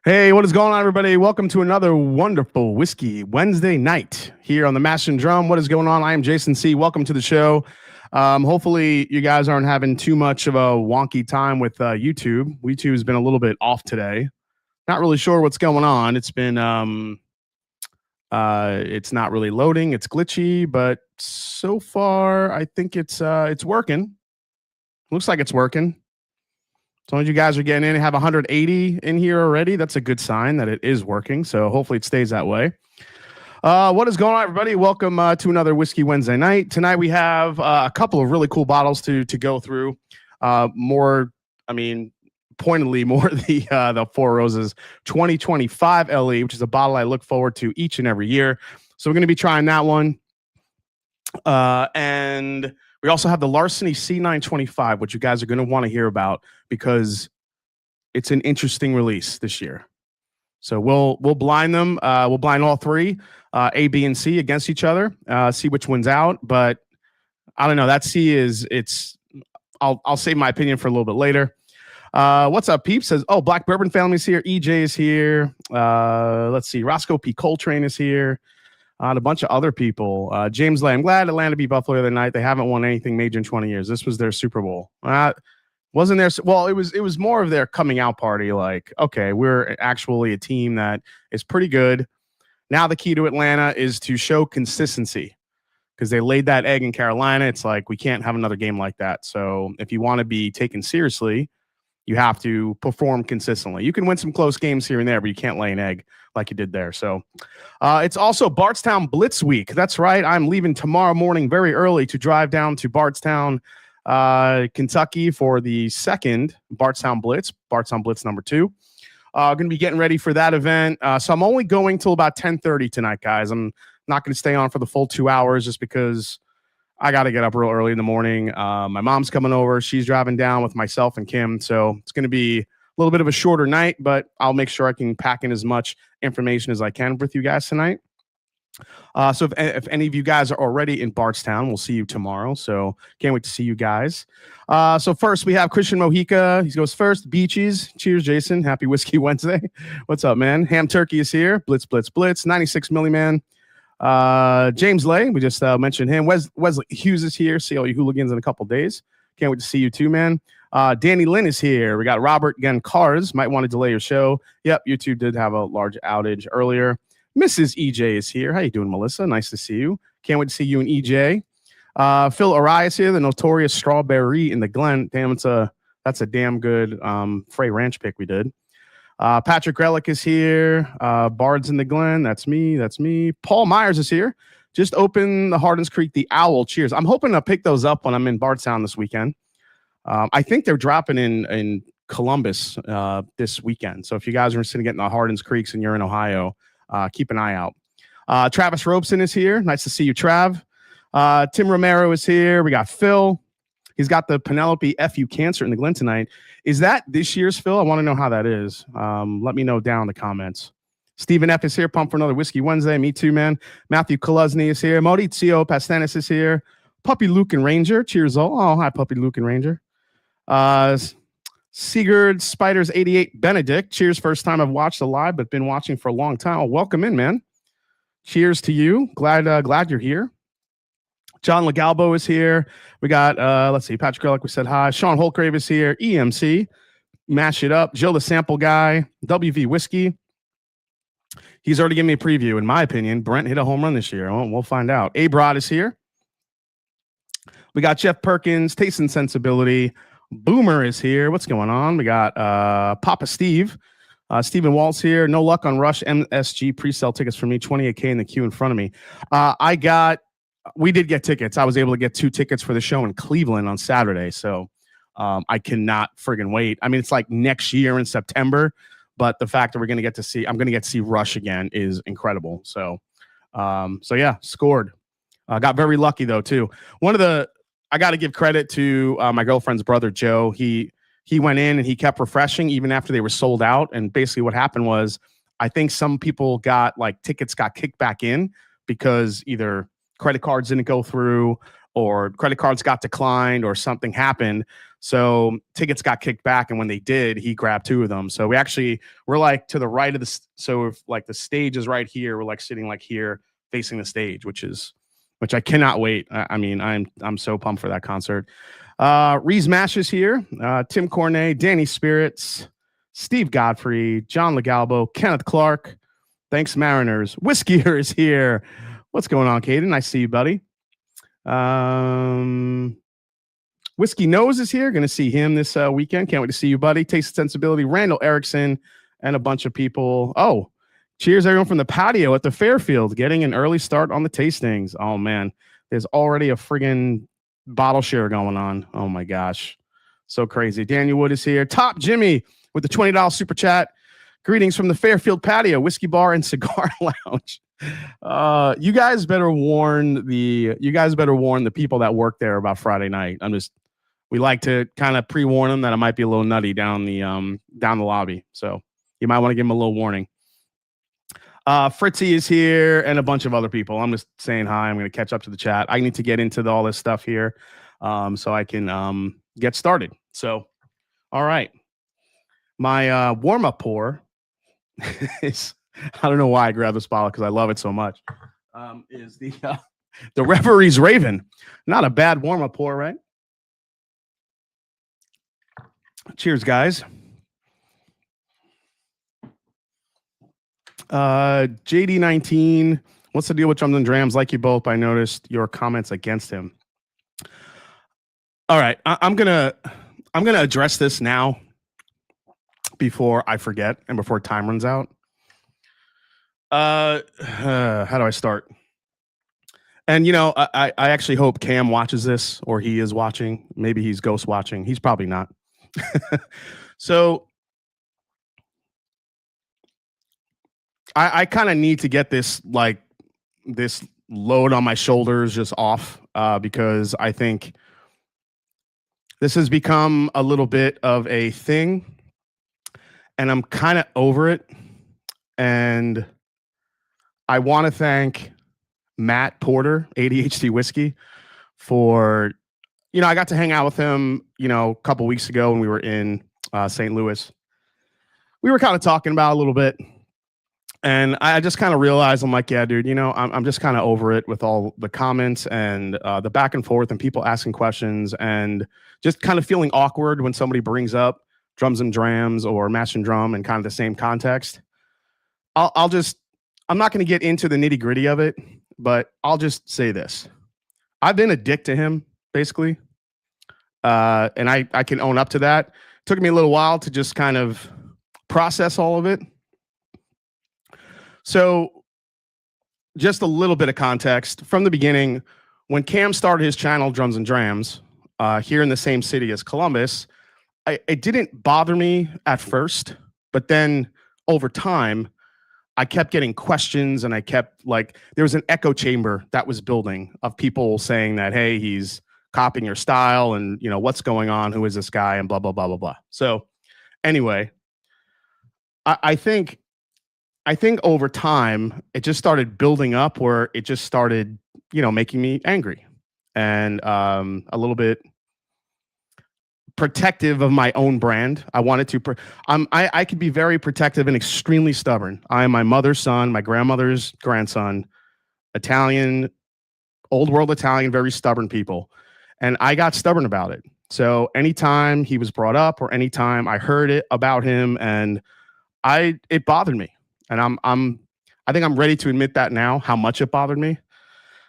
Hey, what is going on, everybody? Welcome to another wonderful Whiskey Wednesday night here on the Mash and Drum. What is going on? I am Jason C. Welcome to the show. Hopefully, you guys aren't having too much of a wonky time with YouTube. YouTube has been a little bit off today. Not really sure what's going on. It's been, it's not really loading. It's glitchy, but so far, I think it's working. Looks like it's working. As long as you guys are getting in and have 180 in here already, that's a good sign that it is working. So hopefully it stays that way. What is going on, everybody? Welcome to another Whiskey Wednesday night. Tonight we have a couple of really cool bottles to go through. Pointedly more the Four Roses 2025 LE, which is a bottle I look forward to each and every year. So we're going to be trying that one. And we also have the Larceny C925, which you guys are going to want to hear about because it's an interesting release this year. So we'll blind them. We'll blind all three, A, B, and C against each other. See which one's out. But I don't know. That C I'll save my opinion for a little bit later. What's up, peeps? Says, oh, Black Bourbon family's here. EJ is here. Let's see. Roscoe P. Coltrane is here. And a bunch of other people. James Lay, I'm glad Atlanta beat Buffalo the other night. They haven't won anything major in 20 years. This was their Super Bowl. Wasn't there? Well, it was more of their coming out party. Like, okay, we're actually a team that is pretty good. Now the key to Atlanta is to show consistency because they laid that egg in Carolina. It's like, we can't have another game like that. So if you want to be taken seriously, you have to perform consistently. You can win some close games here and there, but you can't lay an egg like you did there. So it's also Bardstown Blitz Week. That's right. I'm leaving tomorrow morning very early to drive down to Bardstown, Kentucky for the second Bardstown Blitz number 2. Going to be getting ready for that event. So I'm only going till about 10:30 tonight, guys. I'm not going to stay on for the full 2 hours just because I got to get up real early in the morning. My mom's coming over. She's driving down with myself and Kim. So it's going to be a little bit of a shorter night, but I'll make sure I can pack in as much information as I can with you guys tonight. So if any of you guys are already in Bardstown, we'll see you tomorrow. So can't wait to see you guys. So first we have Christian Mojica. He goes first. Beaches. Cheers, Jason. Happy Whiskey Wednesday. What's up, man? Ham Turkey is here. Blitz, blitz, blitz. 96 Milli Man. James Lay, we just mentioned him. Wesley Hughes is here. See all you hooligans in a couple days. Can't wait to see you too, man. Danny Lynn is here. We got Robert again. Cars might want to delay your show. Yep, YouTube did have a large outage earlier. Mrs. EJ is here. How you doing, Melissa? Nice to see you. Can't wait to see you and EJ. Phil Arias here, the notorious Strawberry in the Glen. Damn, that's a damn good Frey Ranch pick we did. Patrick Relic is here. Bards in the Glen. That's me. Paul Myers is here. Just open the Hardens Creek, the Owl. Cheers. I'm hoping to pick those up when I'm in Bardstown this weekend. I think they're dropping in Columbus this weekend. So if you guys are interested in getting the Hardens Creeks and you're in Ohio, keep an eye out. Travis Robeson is here. Nice to see you, Trav. Tim Romero is here. We got Phil. He's got the Penelope FU Cancer in the Glen tonight. Is that this year's, Phil? I want to know how that is. Let me know down in the comments. Stephen F. is here. Pumped for another Whiskey Wednesday. Me too, man. Matthew Koluzny is here. Maurizio Pastanis is here. Puppy Luke and Ranger. Cheers all. Oh, hi, Puppy Luke and Ranger. Sigurd Spiders 88 Benedict. Cheers. First time I've watched a live, but been watching for a long time. Oh, welcome in, man. Cheers to you. Glad you're here. John Legalbo is here. We got, let's see, Patrick Ehrlich, we said hi. Sean Holcrave is here. EMC, Mash It Up. Joe the Sample Guy. WV Whiskey. He's already given me a preview. In my opinion, Brent hit a home run this year. We'll find out. A-Brod is here. We got Jeff Perkins, Taste and Sensibility. Boomer is here. What's going on? We got Papa Steve. Stephen Waltz here. No luck on Rush MSG pre-sale tickets for me. 28K in the queue in front of me. We did get tickets. I was able to get 2 tickets for the show in Cleveland on Saturday. So I cannot friggin' wait. I mean, it's like next year in September, but the fact that I'm going to get to see Rush again is incredible. So yeah, scored. Got very lucky though, too. I got to give credit to my girlfriend's brother, Joe. He went in and he kept refreshing even after they were sold out. And basically what happened was, I think some people tickets got kicked back in because either credit cards didn't go through or credit cards got declined or something happened. So tickets got kicked back, and when they did, he grabbed 2 of them. So we're like to the right of the so if like the stage is right here, we're like sitting like here facing the stage, which I cannot wait. I mean, I'm so pumped for that concert. Reese Mash is here. Tim Cornet, Danny Spirits, Steve Godfrey, John Legalbo, Kenneth Clark. Thanks, Mariners. Whiskier is here. What's going on, Caden? I see you, buddy. Whiskey Nose is here. Going to see him this weekend. Can't wait to see you, buddy. Taste Sensibility, Randall Erickson, and a bunch of people. Oh, cheers, everyone from the patio at the Fairfield, getting an early start on the tastings. Oh, man. There's already a friggin' bottle share going on. Oh, my gosh. So crazy. Daniel Wood is here. Top Jimmy with the $20 super chat. Greetings from the Fairfield patio, whiskey bar, and cigar lounge. You guys better warn the people that work there about Friday night. We like to kind of pre-warn them that it might be a little nutty down the lobby. So you might want to give them a little warning. Fritzy is here and a bunch of other people. I'm just saying hi. I'm going to catch up to the chat. I need to get into all this stuff here so I can get started. So, all right. My warm-up pour is, I don't know why I grabbed this bottle because I love it so much, is the Referee's Raven. Not a bad warm-up pour, right? Cheers, guys. JD19, what's the deal with Drums and Drams? Like you both, I noticed your comments against him. All right, I'm gonna address this now before I forget and before time runs out. How do I start? And, you know, I actually hope Cam watches this, or he is watching. Maybe he's ghost watching. He's probably not. So I kind of need to get this load on my shoulders just off because I think this has become a little bit of a thing, and I'm kind of over it. And I want to thank Matt Porter, ADHD Whiskey, for, you know, I got to hang out with him, you know, a couple weeks ago when we were in St. Louis. We were kind of talking about a little bit, and I just kind of realized, I'm like, yeah, dude, you know, I'm just kind of over it with all the comments and the back and forth and people asking questions and just kind of feeling awkward when somebody brings up Drums and Drams or Mash and Drum in kind of the same context. I'm not going to get into the nitty gritty of it, but I'll just say this. I've been a dick to him, basically. And I can own up to that. It took me a little while to just kind of process all of it. So just a little bit of context from the beginning. When Cam started his channel, Drums and Drams, here in the same city as Columbus, it didn't bother me at first, but then over time, I kept getting questions, and I kept there was an echo chamber that was building of people saying that, hey, he's copying your style, and, you know, what's going on? Who is this guy? And blah, blah, blah, blah, blah. So anyway, I think over time, it just started building up where it just started, you know, making me angry and a little bit protective of my own brand. I wanted to, I could be very protective and extremely stubborn. I am my mother's son, my grandmother's grandson, Italian, old world Italian, very stubborn people. And I got stubborn about it. So anytime he was brought up or anytime I heard it about him, and it bothered me. And I think I'm ready to admit that now, how much it bothered me.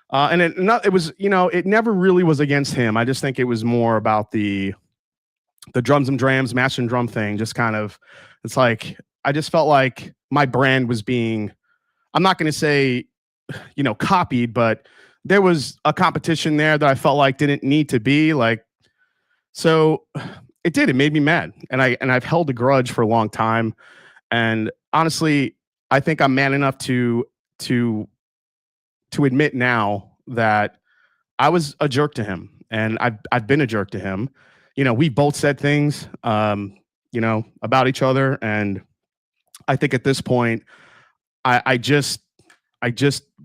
And it was, you know, it never really was against him. I just think it was more about the Drums and Drams, Mash and Drum thing. Just kind of, it's like, I just felt like my brand was being, I'm not going to say, you know, copied, but there was a competition there that I felt like didn't need to be like, so it made me mad. And I've held a grudge for a long time. And honestly, I think I'm man enough to admit now that I was a jerk to him, and I've been a jerk to him. You know, we both said things, you know, about each other, and I think at this point, I just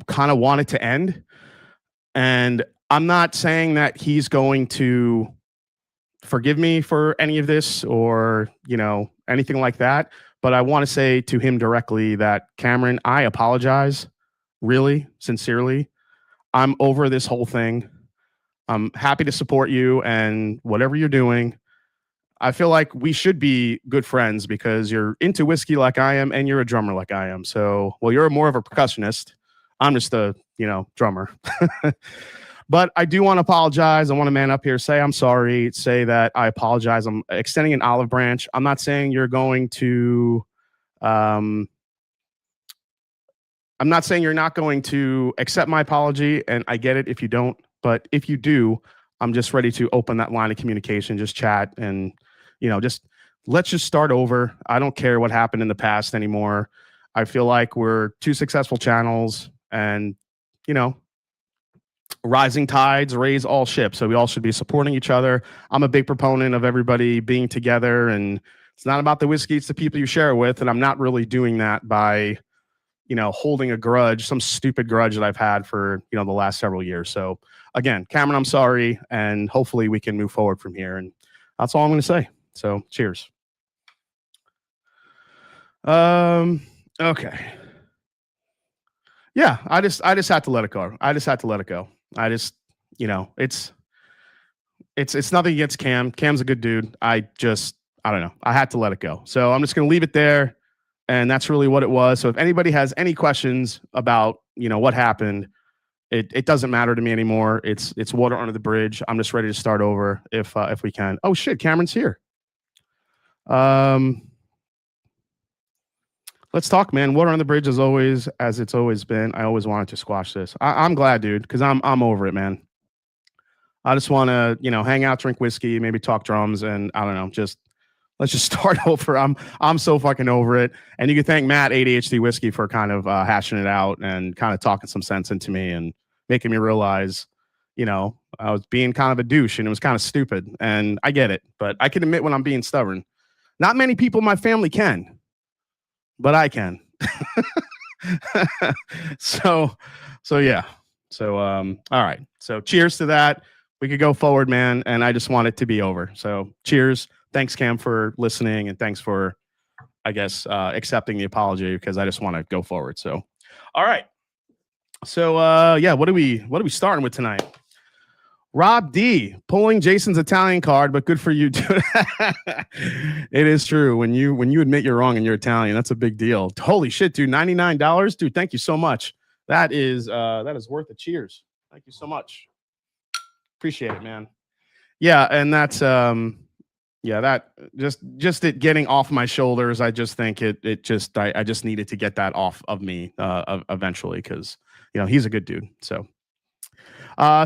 kind of want it to end. And I'm not saying that he's going to forgive me for any of this or, anything like that. But I want to say to him directly that, Cameron, I apologize, really, sincerely. I'm over this whole thing. I'm happy to support you and whatever you're doing. I feel like we should be good friends because you're into whiskey like I am and you're a drummer like I am. So, well, you're more of a percussionist. I'm just a, drummer. But I do want to apologize. I want to man up here, say I'm sorry, say that I apologize. I'm extending an olive branch. I'm not saying you're going to, I'm not saying you're not going to accept my apology, and I get it if you don't. But if you do, I'm just ready to open that line of communication, just chat, and let's just start over. I don't care what happened in the past anymore. I feel like we're two successful channels, and rising tides raise all ships. So we all should be supporting each other. I'm a big proponent of everybody being together, and it's not about the whiskey, it's the people you share it with. And I'm not really doing that by, holding a grudge, some stupid grudge that I've had for, the last several years. So again, Cameron, I'm sorry. And hopefully we can move forward from here. And that's all I'm going to say. So cheers. Okay. Yeah, I just had to let it go. I just, it's nothing against Cam. Cam's a good dude. I don't know. I had to let it go. So I'm just going to leave it there. And that's really what it was. So if anybody has any questions about, what happened, it doesn't matter to me anymore. It's water under the bridge. I'm just ready to start over if we can. Oh shit, Cameron's here. Let's talk, man. Water on the bridge is always as it's always been. I always wanted to squash this. I'm glad, dude, because I'm over it, man. I just want to, hang out, drink whiskey, maybe talk drums, and I don't know, let's just start over. I'm so fucking over it. And you can thank Matt ADHD Whiskey for kind of hashing it out and kind of talking some sense into me and making me realize, I was being kind of a douche and it was kind of stupid. And I get it, but I can admit when I'm being stubborn. Not many people in my family can, but I can. So yeah. So all right. So cheers to that. We could go forward, man. And I just want it to be over. So cheers. Thanks, Cam, for listening, and thanks for, I guess, accepting the apology, because I just want to go forward. So, all right. So, yeah, what are we starting with tonight? Rob D pulling Jason's Italian card, but good for you, dude. It is true. When you admit you're wrong and you're Italian, that's a big deal. Holy shit, dude! $99, dude. Thank you so much. That is worth it. Cheers. Thank you so much. Appreciate it, man. Yeah, and that's yeah, that just it getting off my shoulders. I just think I just needed to get that off of me eventually, because he's a good dude. So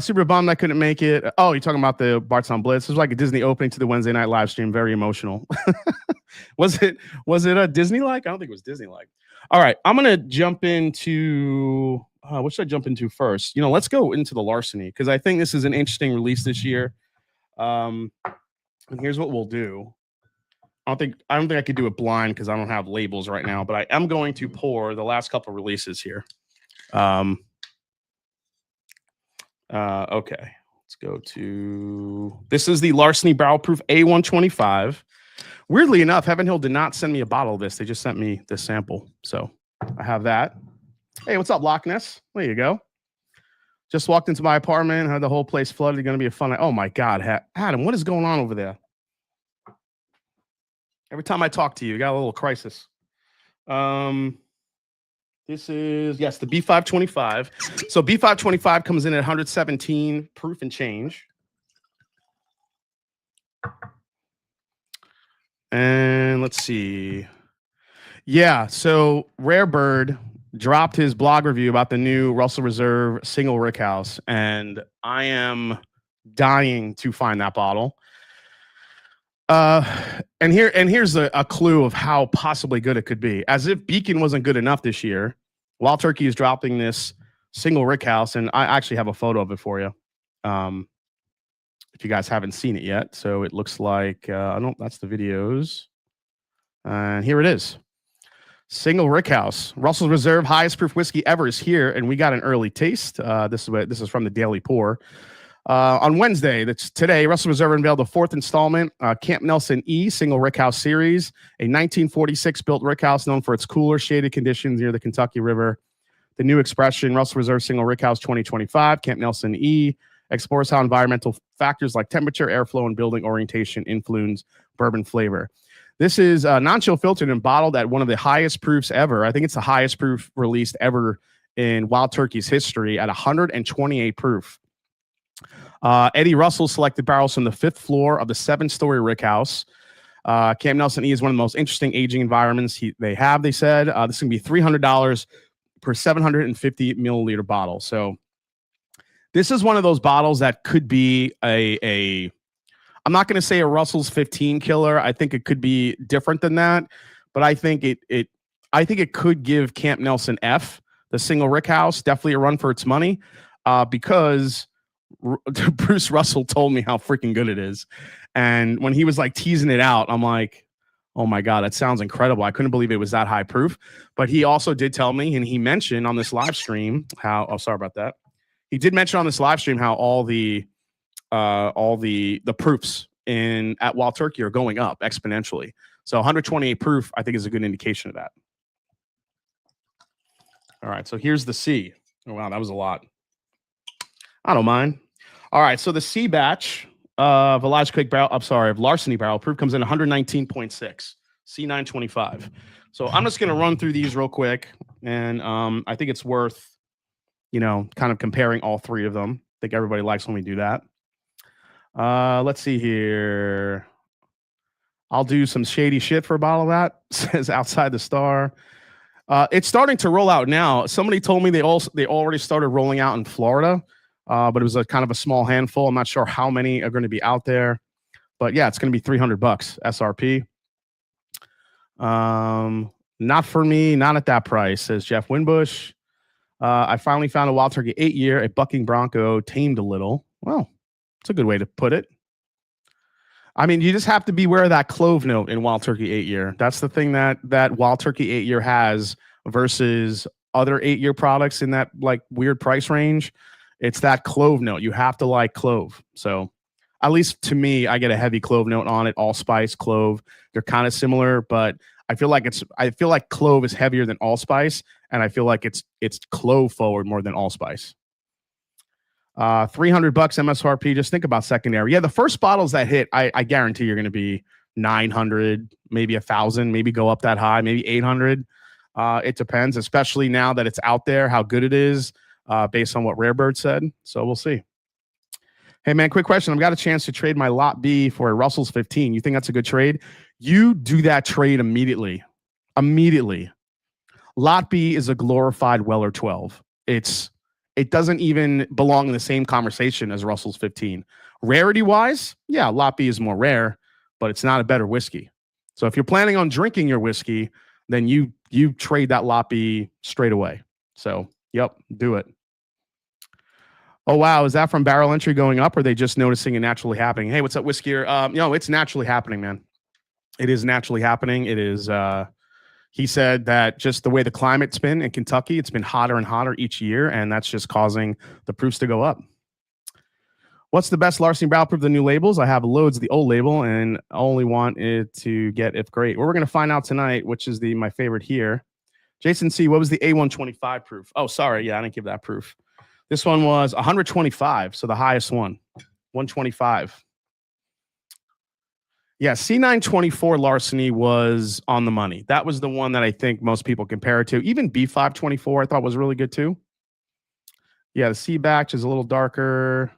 super bummed I couldn't make it. Oh, you're talking about the Bart's Blitz. It was like a Disney opening to the Wednesday night live stream. Very emotional. Was it a Disney like? I don't think it was Disney like. All right, I'm gonna jump into what should I jump into first? Let's go into the Larceny, because I think this is an interesting release this year. And here's what we'll do. I don't think I could do it blind because I don't have labels right now, but I am going to pour the last couple of releases here. Okay, let's go to, this is the Larceny Barrel Proof A125. Weirdly enough, Heaven Hill did not send me a bottle of this. They just sent me the sample. So I have that. Hey, what's up, Loch Ness? There you go. Just walked into my apartment, had the whole place flooded. Going to be a fun night. Oh my God, Adam, what is going on over there? Every time I talk to you, got a little crisis. This is, yes, the B525. So B525 comes in at 117 proof and change. And let's see. Yeah, so Rare Bird dropped his blog review about the new Russell Reserve single rickhouse, and I am dying to find that bottle. And here's a clue of how possibly good it could be. As if Beacon wasn't good enough this year, Wild Turkey is dropping this single rickhouse, and I actually have a photo of it for you. If you guys haven't seen it yet, so it looks like that's the videos, and here it is. Single Rickhouse, Russell's Reserve, highest proof whiskey ever is here, and we got an early taste. This is from the Daily Pour. On Wednesday, that's today, Russell Reserve unveiled the fourth installment, Camp Nelson E single rickhouse series, a 1946 built rickhouse known for its cooler, shaded conditions near the Kentucky River. The new expression, Russell Reserve Single Rickhouse 2025, Camp Nelson E, explores how environmental factors like temperature, airflow, and building orientation influence bourbon flavor. This is non-chill filtered and bottled at one of the highest proofs ever. I think it's the highest proof released ever in Wild Turkey's history at 128 proof. Eddie Russell selected barrels from the 5th floor of the 7-story rickhouse. Camp Nelson E is one of the most interesting aging environments they have, they said. This is going to be $300 per 750 milliliter bottle. So this is one of those bottles that could be I'm not going to say a Russell's 15 killer. I think it could be different than that, but I think it could give Camp Nelson F, the single rickhouse, definitely a run for its money, because Bruce Russell told me how freaking good it is. And when he was like teasing it out, I'm like, oh my God, that sounds incredible. I couldn't believe it was that high proof. But he also did tell me, and he mentioned on this live stream how, oh, sorry about that. He did mention on this live stream how all the proofs at Wild Turkey are going up exponentially. So 128 proof, I think, is a good indication of that. All right, so here's the C. Oh, wow, that was a lot. I don't mind. All right, so the C batch of Elijah Craig barrel, of Larceny barrel proof comes in 119.6, C925. So I'm just going to run through these real quick, and I think it's worth, kind of comparing all three of them. I think everybody likes when we do that. Let's see here. I'll do some shady shit for a bottle of that. Says Outside the Star. It's starting to roll out now. Somebody told me they already started rolling out in Florida. But it was a kind of a small handful. I'm not sure how many are going to be out there, but yeah, it's going to be $300 SRP. Not for me, not at that price, says Jeff Winbush. I finally found a Wild Turkey 8-year, a bucking bronco, tamed a little. Well, it's a good way to put it. I mean, you just have to beware of that clove note in Wild Turkey 8-year. That's the thing that Wild Turkey 8-year has versus other 8-year products in that like weird price range. It's that clove note. You have to like clove. So at least to me, I get a heavy clove note on it. Allspice, clove. They're kind of similar, but I feel like clove is heavier than allspice, and I feel like it's clove forward more than allspice. $300 MSRP. Just think about secondary. Yeah, the first bottles that hit, I guarantee you're going to be 900, maybe 1,000, maybe go up that high, maybe 800. It depends, especially now that it's out there, how good it is. Based on what Rarebird said. So we'll see. Hey, man, quick question. I've got a chance to trade my Lot B for a Russell's 15. You think that's a good trade? You do that trade immediately. Immediately. Lot B is a glorified Weller 12. It doesn't even belong in the same conversation as Russell's 15. Rarity-wise, yeah, Lot B is more rare, but it's not a better whiskey. So if you're planning on drinking your whiskey, then you trade that Lot B straight away. So, yep, do it. Oh, wow. Is that from barrel entry going up, or are they just noticing it naturally happening? Hey, what's up, Whiskier? It's naturally happening, man. It is naturally happening. It is, he said that just the way the climate's been in Kentucky, it's been hotter and hotter each year, and that's just causing the proofs to go up. What's the best Larceny barrel proof of the new labels? I have loads of the old label, and only want it to get if great. Well, we're going to find out tonight, which is my favorite here. Jason C., what was the A125 proof? Oh, sorry. Yeah, I didn't give that proof. This one was 125, so the highest one, 125. Yeah, C924 Larceny was on the money. That was the one that I think most people compare it to. Even B524 I thought was really good too. Yeah, the C batch is a little darker.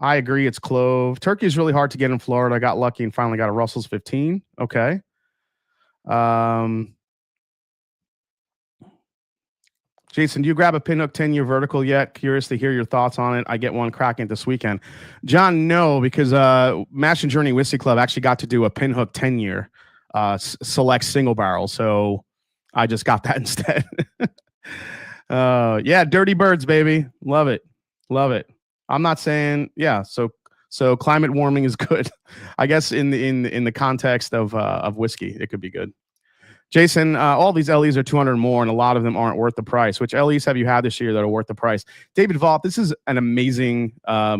I agree, it's clove. Turkey is really hard to get in Florida. I got lucky and finally got a Russell's 15. Okay. Jason, do you grab a Pinhook 10-year vertical yet? Curious to hear your thoughts on it. I get one cracking this weekend. John, no, because Mash and Journey Whiskey Club actually got to do a Pinhook 10-year select single barrel, so I just got that instead. Yeah, Dirty Birds, baby. Love it. Love it. I'm not saying, yeah, so climate warming is good. I guess in the context of whiskey, it could be good. Jason, all these LEs are 200 more, and a lot of them aren't worth the price. Which LEs have you had this year that are worth the price? David Vault, this is an amazing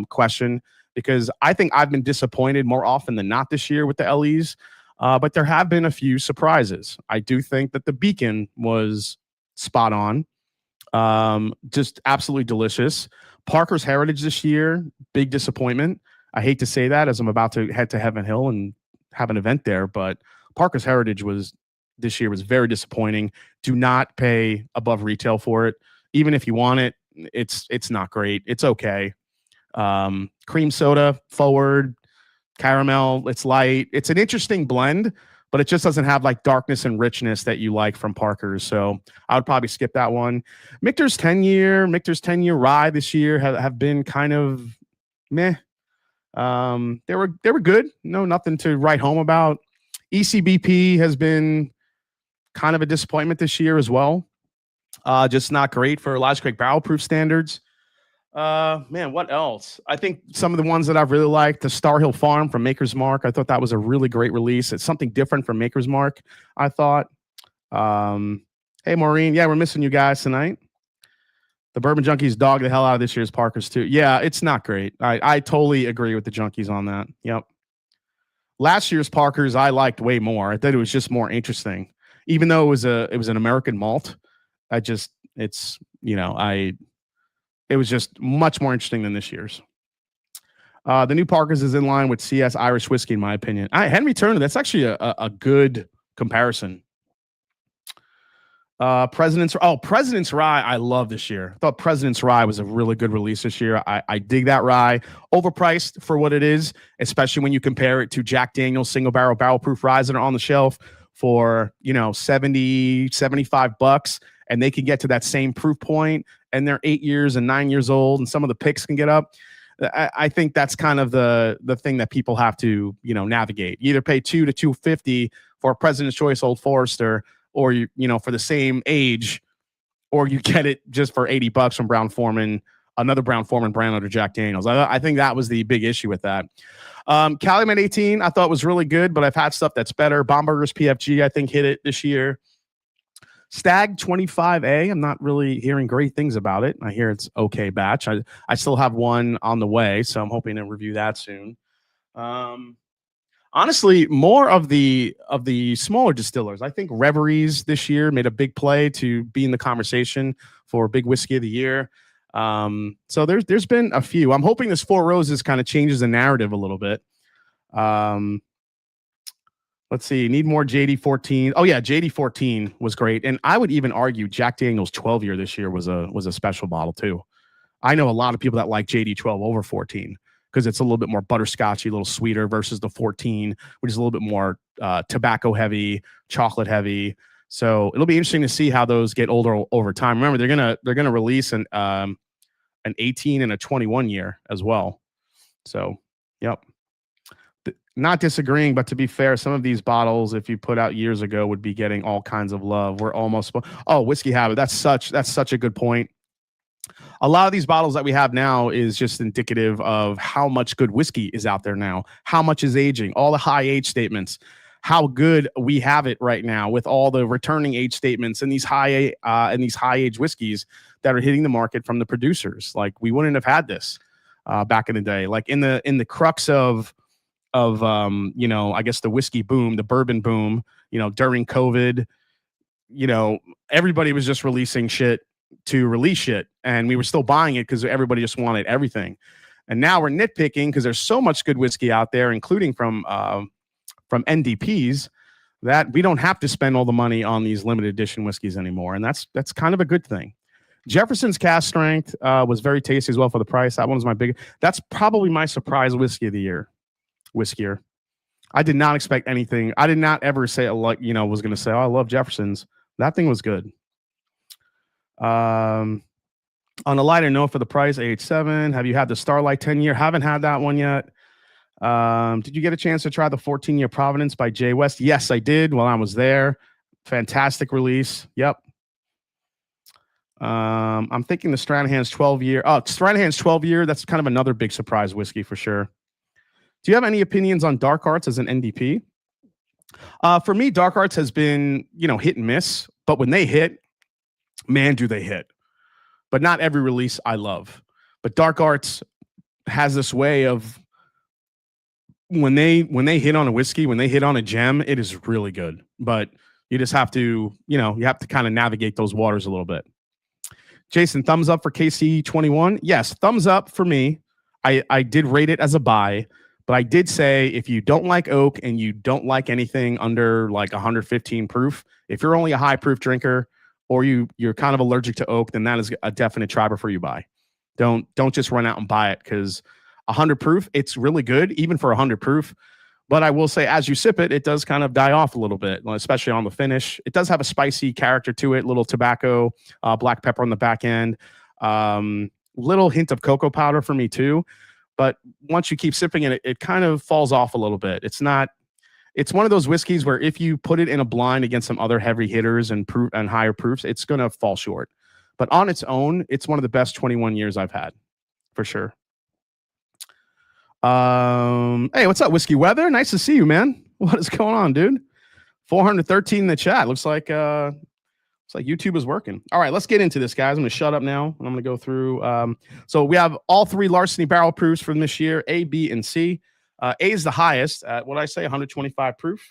question because I think I've been disappointed more often than not this year with the LEs, but there have been a few surprises. I do think that the Beacon was spot on, just absolutely delicious. Parker's Heritage this year, big disappointment. I hate to say that as I'm about to head to Heaven Hill and have an event there, but Parker's Heritage this year was very disappointing. Do not pay above retail for it. Even if you want it, it's not great. It's okay. Cream soda, forward, caramel, it's light. It's an interesting blend, but it just doesn't have like darkness and richness that you like from Parker's. So I would probably skip that one. Michter's 10-year rye this year have been kind of meh. They were good. No, nothing to write home about. ECBP has been kind of a disappointment this year as well. Just not great for Elijah Craig barrel proof standards. Man, what else? I think some of the ones that I've really liked, the Star Hill Farm from Maker's Mark. I thought that was a really great release. It's something different from Maker's Mark, I thought. Hey, Maureen. Yeah, we're missing you guys tonight. The Bourbon Junkies dog the hell out of this year's Parker's too. Yeah, it's not great. I totally agree with the Junkies on that. Yep. Last year's Parker's I liked way more. I thought it was just more interesting. Even though it was an American malt, it was just much more interesting than this year's. The new Parker's is in line with CS Irish whiskey, in my opinion. Henry Turner, that's actually a good comparison. President's Rye, I love this year. I thought President's Rye was a really good release this year. I dig that rye. Overpriced for what it is, especially when you compare it to Jack Daniel's single barrel proof ryes that are on the shelf for, $70, $75, and they can get to that same proof point, and they're 8 years and 9 years old, and some of the picks can get up. I think that's kind of the thing that people have to, navigate. You either pay $200 to $250 for a President's Choice Old Forester, or for the same age, or you get it just for $80 from Brown-Forman, another Brown-Forman brand under Jack Daniels. I think that was the big issue with that. Calumet 18, I thought was really good, but I've had stuff that's better. Bomberger's PFG, I think, hit it this year. Stag 25A, I'm not really hearing great things about it. I hear it's okay batch. I still have one on the way, so I'm hoping to review that soon. Honestly, more of the smaller distillers. I think Reveries this year made a big play to be in the conversation for Big Whiskey of the Year. So there's been a few. I'm hoping this Four Roses kind of changes the narrative a little bit. Let's see. Need more JD14. Oh yeah, JD14 was great, and I would even argue Jack Daniel's 12-year this year was a special bottle too. I know a lot of people that like JD12 over 14 because it's a little bit more butterscotchy, a little sweeter versus the 14, which is a little bit more tobacco heavy, chocolate heavy. So it'll be interesting to see how those get older over time. Remember, they're gonna release an 18 and a 21 year as well. So, yep. Not disagreeing, but to be fair, some of these bottles, if you put out years ago, would be getting all kinds of love. We're almost Whiskey Habit. That's such a good point. A lot of these bottles that we have now is just indicative of how much good whiskey is out there now, how much is aging, all the high age statements, how good we have it right now with all the returning age statements and these high age whiskeys that are hitting the market from the producers. Like we wouldn't have had this back in the day. Like in the crux of I guess the whiskey boom, the bourbon boom, during COVID, everybody was just releasing shit to release shit, and we were still buying it because everybody just wanted everything. And now we're nitpicking because there's so much good whiskey out there, including from NDPs, that we don't have to spend all the money on these limited edition whiskeys anymore, and that's kind of a good thing. Jefferson's Cask Strength was very tasty as well for the price. That one was my big. That's probably my surprise whiskey of the year. Whiskier. I did not expect anything. I did not ever say was going to say, I love Jefferson's. That thing was good. On a lighter note for the price, AH7. Have you had the Starlight 10-year? Haven't had that one yet. Did you get a chance to try the 14-year Providence by Jay West? Yes, I did while I was there. Fantastic release. Yep. I'm thinking the Stranahan's 12-year. Oh, Stranahan's 12-year. That's kind of another big surprise whiskey for sure. Do you have any opinions on Dark Arts as an NDP? For me, Dark Arts has been, hit and miss, but when they hit, man, do they hit. But not every release I love. But Dark Arts has this way of when they hit on a whiskey, when they hit on a gem, it is really good. But you just have to, you have to kind of navigate those waters a little bit. Jason, thumbs up for KC21. Yes, thumbs up for me. I did rate it as a buy, but I did say if you don't like oak and you don't like anything under like 115 proof, if you're only a high proof drinker or you're kind of allergic to oak, then that is a definite try before you buy. Don't just run out and buy it because 100 proof, it's really good, even for 100 proof. But I will say, as you sip it, it does kind of die off a little bit, especially on the finish. It does have a spicy character to it, little tobacco, black pepper on the back end, little hint of cocoa powder for me too. But once you keep sipping it, it kind of falls off a little bit. It's one of those whiskeys where if you put it in a blind against some other heavy hitters and higher proofs, it's going to fall short. But on its own, it's one of the best 21 years I've had, for sure. Hey, what's up, Whiskey Weather? Nice to see you, man. What is going on, dude? 413 in the chat. Looks like YouTube is working. All right, let's get into this, guys. I'm gonna shut up now and I'm gonna go through. So we have all three Larceny barrel proofs from this year: A, B, and C. A is the highest at what I say, 125 proof.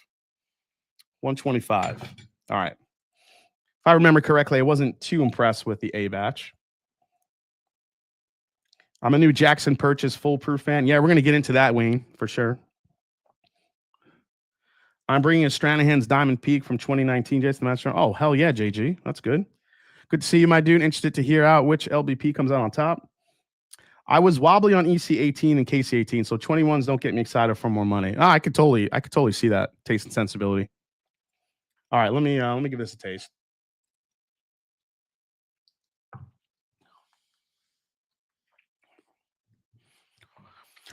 125. All right. If I remember correctly, I wasn't too impressed with the A batch. I'm a new Jackson Purchase full proof fan. Yeah, we're going to get into that, Wayne, for sure. I'm bringing a Stranahan's Diamond Peak from 2019, Jason Master. Oh, hell yeah, JG. That's good. Good to see you, my dude. Interested to hear out which LBP comes out on top. I was wobbly on EC18 and KC18, so 21s don't get me excited for more money. Oh, I could totally see that taste and sensibility. All right, let me give this a taste.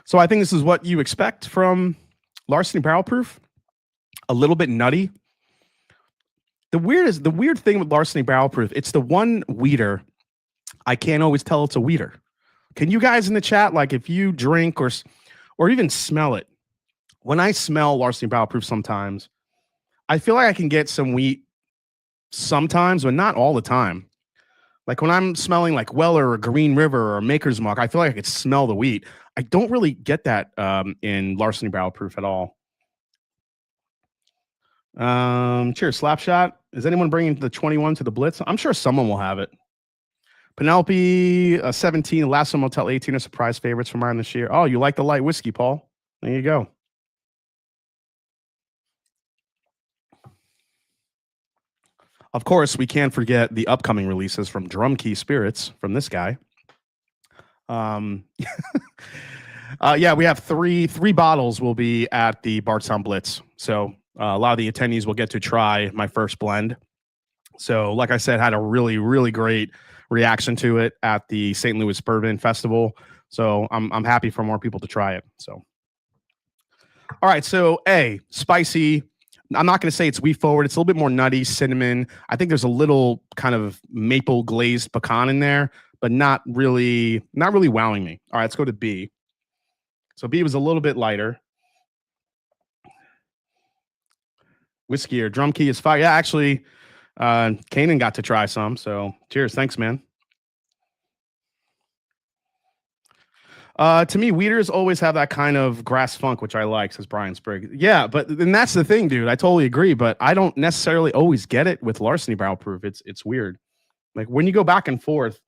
So I think this is what you expect from Larceny Barrel Proof. A little bit nutty. The weird thing with Larceny Barrel Proof, it's the one weeder I can't always tell it's a weeder. Can you guys in the chat, like if you drink or even smell it, when I smell Larceny Barrel Proof sometimes, I feel like I can get some wheat sometimes, but not all the time. Like when I'm smelling like Weller or Green River or Maker's Mark, I feel like I could smell the wheat. I don't really get that in Larceny Barrel Proof at all. Cheers, Slapshot. Is anyone bringing the 21 to the Blitz? I'm sure someone will have it. Penelope 17, Last One Motel 18 are surprise favorites from mine this year. Oh, you like the light whiskey, Paul? There you go. Of course, we can't forget the upcoming releases from Drum Key Spirits from this guy. Yeah, we have three bottles will be at the Bardstown Blitz. So a lot of the attendees will get to try my first blend. So like I said, had a really, really great reaction to it at the St. Louis Bourbon Festival. So I'm happy for more people to try it. So, all right. So A, spicy. I'm not going to say it's wheat forward. It's a little bit more nutty, cinnamon. I think there's a little kind of maple glazed pecan in there, but not really wowing me. All right, let's go to B. So B was a little bit lighter. Whiskey or Drum Key is fire. Yeah, actually, Kanan got to try some. So cheers. Thanks, man. To me, weeders always have that kind of grass funk, which I like, says Brian Sprigg. Yeah, but then that's the thing, dude. I totally agree, but I don't necessarily always get it with Larceny Barrel Proof. It's weird. Like when you go back and forth,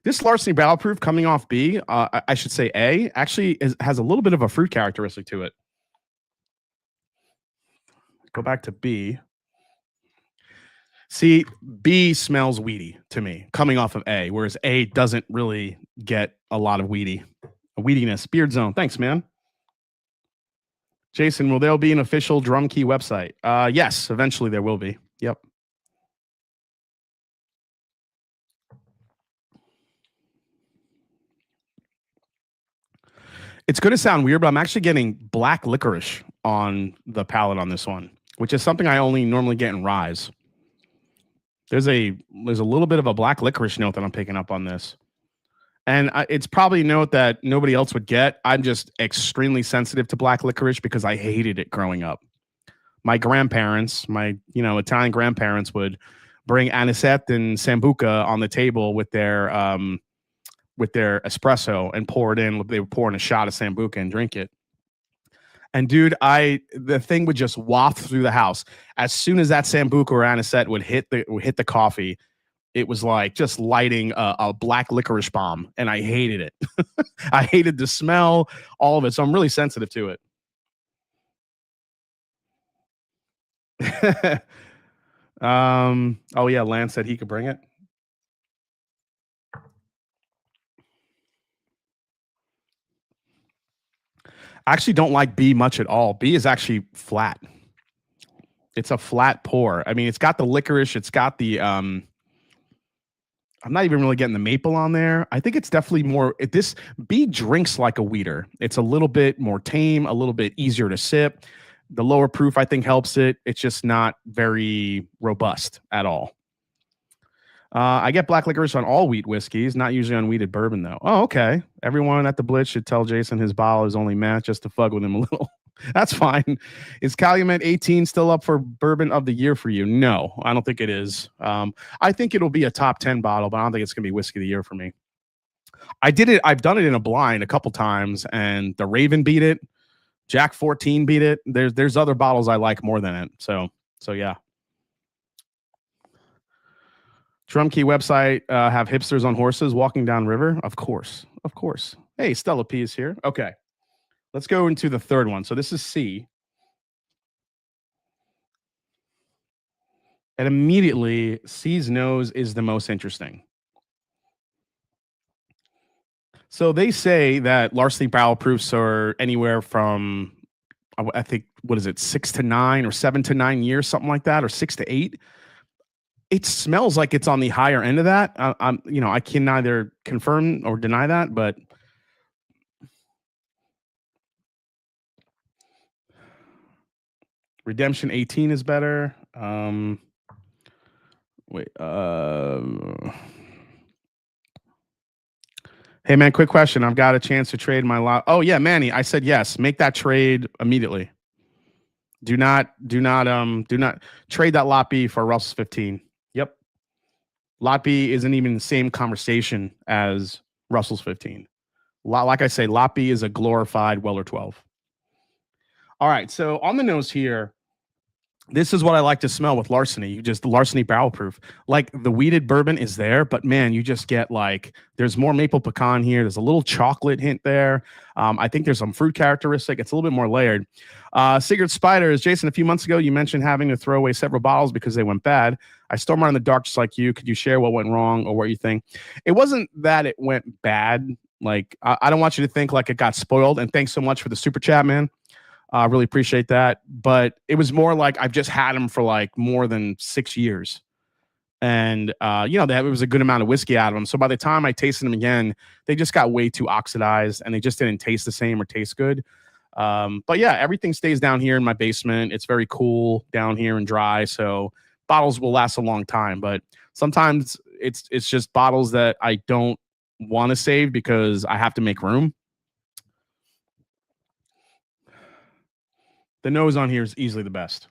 this Larceny Barrel Proof coming off B, I should say A, actually has a little bit of a fruit characteristic to it. Go back to B. See, B smells weedy to me coming off of A, whereas A doesn't really get a lot of weediness. Beard Zone. Thanks, man. Jason, will there be an official Drum Key website? Yes, eventually there will be. Yep. It's going to sound weird, but I'm actually getting black licorice on the palate on this one, which is something I only normally get in ryes. There's a little bit of a black licorice note that I'm picking up on this. And it's probably a note that nobody else would get. I'm just extremely sensitive to black licorice because I hated it growing up. my grandparents, my Italian grandparents would bring anisette and sambuca on the table with their espresso and pour it in. They would pour in a shot of sambuca and drink it. And dude, the thing would just waft through the house. As soon as that sambuca or anisette would hit the coffee, it was like just lighting a black licorice bomb, and I hated it. I hated the smell, all of it. So I'm really sensitive to it. Oh yeah, Lance said he could bring it. I actually don't like B much at all. B is actually flat. It's a flat pour. I mean, it's got the licorice. It's got the I'm not even really getting the maple on there. I think it's definitely more. This B drinks like a weeder. It's a little bit more tame, a little bit easier to sip. The lower proof, I think, helps it. It's just not very robust at all. I get black licorice on all wheat whiskeys, not usually on wheated bourbon, though. Oh, okay. Everyone at the Blitz should tell Jason his bottle is only matte just to fuck with him a little. That's fine. Is Calumet 18 still up for bourbon of the year for you? No, I don't think it is. I think it'll be a top 10 bottle, but I don't think it's going to be whiskey of the year for me. I've done it in a blind a couple times, and the Raven beat it. Jack 14 beat it. There's other bottles I like more than it. So yeah. Drum Key website have hipsters on horses walking down river? Of course. Hey, Stella P is here. Okay. Let's go into the third one. So this is C. And immediately, C's nose is the most interesting. So they say that Larceny barrel proofs are anywhere from, I think, what is it, 6 to 9 or 7 to 9 years, something like that, or 6 to 8. It smells like it's on the higher end of that. I can neither confirm or deny that, but Redemption 18 is better. Wait. Hey man, quick question. I've got a chance to trade my lot. Oh yeah, Manny. I said yes. Make that trade immediately. Do not trade that lot B for Russell's 15. Yep. Lot B isn't even the same conversation as Russell's 15. Like I say, Lot B is a glorified Weller 12. All right, so on the nose here, this is what I like to smell with Larceny. You just Larceny barrel proof. Like the weeded bourbon is there, but man, you just get like there's more maple pecan here. There's a little chocolate hint there. I think there's some fruit characteristic. It's a little bit more layered. Sigurd Spiders, Jason, a few months ago, you mentioned having to throw away several bottles because they went bad. I stormed around in the dark just like you. Could you share what went wrong or what you think? It wasn't that it went bad. Like I don't want you to think like it got spoiled. And thanks so much for the super chat, man. I really appreciate that. But it was more like I've just had them for like more than 6 years. And, it was a good amount of whiskey out of them. So by the time I tasted them again, they just got way too oxidized and they just didn't taste the same or taste good. But yeah, everything stays down here in my basement. It's very cool down here and dry. So bottles will last a long time. But sometimes it's just bottles that I don't want to save because I have to make room. The nose on here is easily the best.